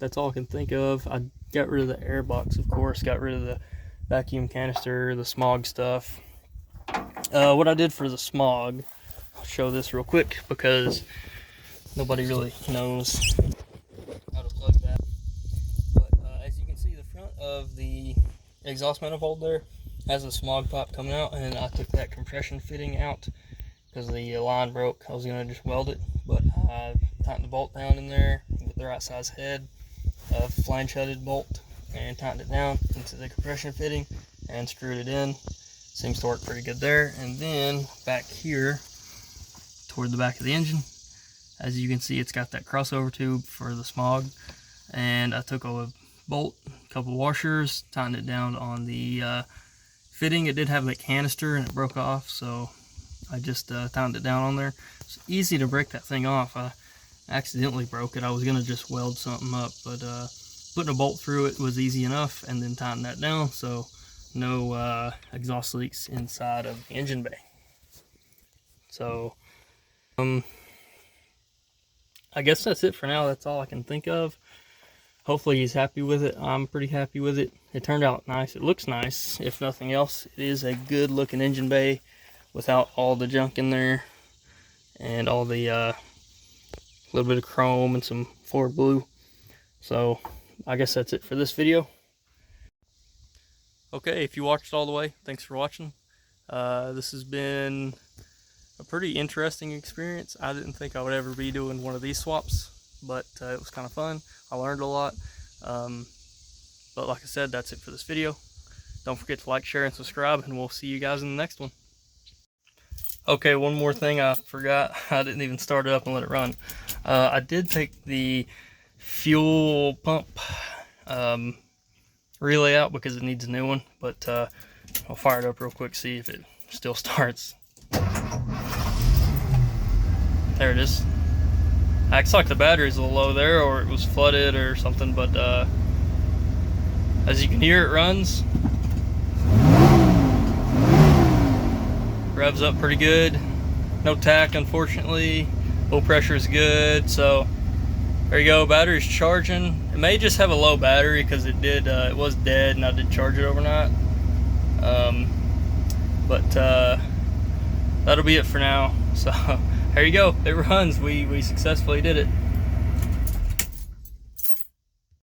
That's all I can think of. I got rid of the air box, of course, got rid of the vacuum canister, the smog stuff. What I did for the smog, I'll show this real quick because nobody really knows how to plug that. But as you can see, the front of the exhaust manifold there has a smog pipe coming out, and I took that compression fitting out because the line broke. I was going to just weld it, but I tightened the bolt down in there with the right size head, a flange headed bolt, and tightened it down into the compression fitting and screwed it in. Seems to work pretty good there. And then back here toward the back of the engine, as you can see, it's got that crossover tube for the smog, and I took a bolt, a couple washers, tightened it down on the fitting. It did have that canister and it broke off, so I just tightened it down on there. It's easy to break that thing off. I accidentally broke it. I was gonna just weld something up, but putting a bolt through it was easy enough, and then tighten that down so no exhaust leaks inside of the engine bay. So I guess that's it for now. That's all I can think of. Hopefully he's happy with it. I'm pretty happy with it. It turned out nice. It looks nice. If nothing else, it is a good looking engine bay without all the junk in there and all the little bit of chrome and some Ford blue. So I guess that's it for this video. Okay, if you watched all the way, thanks for watching. This has been a pretty interesting experience. I didn't think I would ever be doing one of these swaps, but it was kind of fun. I learned a lot. But like I said, that's it for this video. Don't forget to like, share, and subscribe, and we'll see you guys in the next one. Okay, one more thing I forgot. I didn't even start it up and let it run. I did take the fuel pump relay out because it needs a new one, but I'll fire it up real quick, see if it still starts. There it is. Acts like the battery's a little low there, or it was flooded or something, but as you can hear, it runs. Revs up pretty good. No tach, unfortunately. Low pressure is good, so there you go. Battery's charging. It may just have a low battery because it was dead and I did charge it overnight. But that'll be it for now. So here you go. It runs. We successfully did it.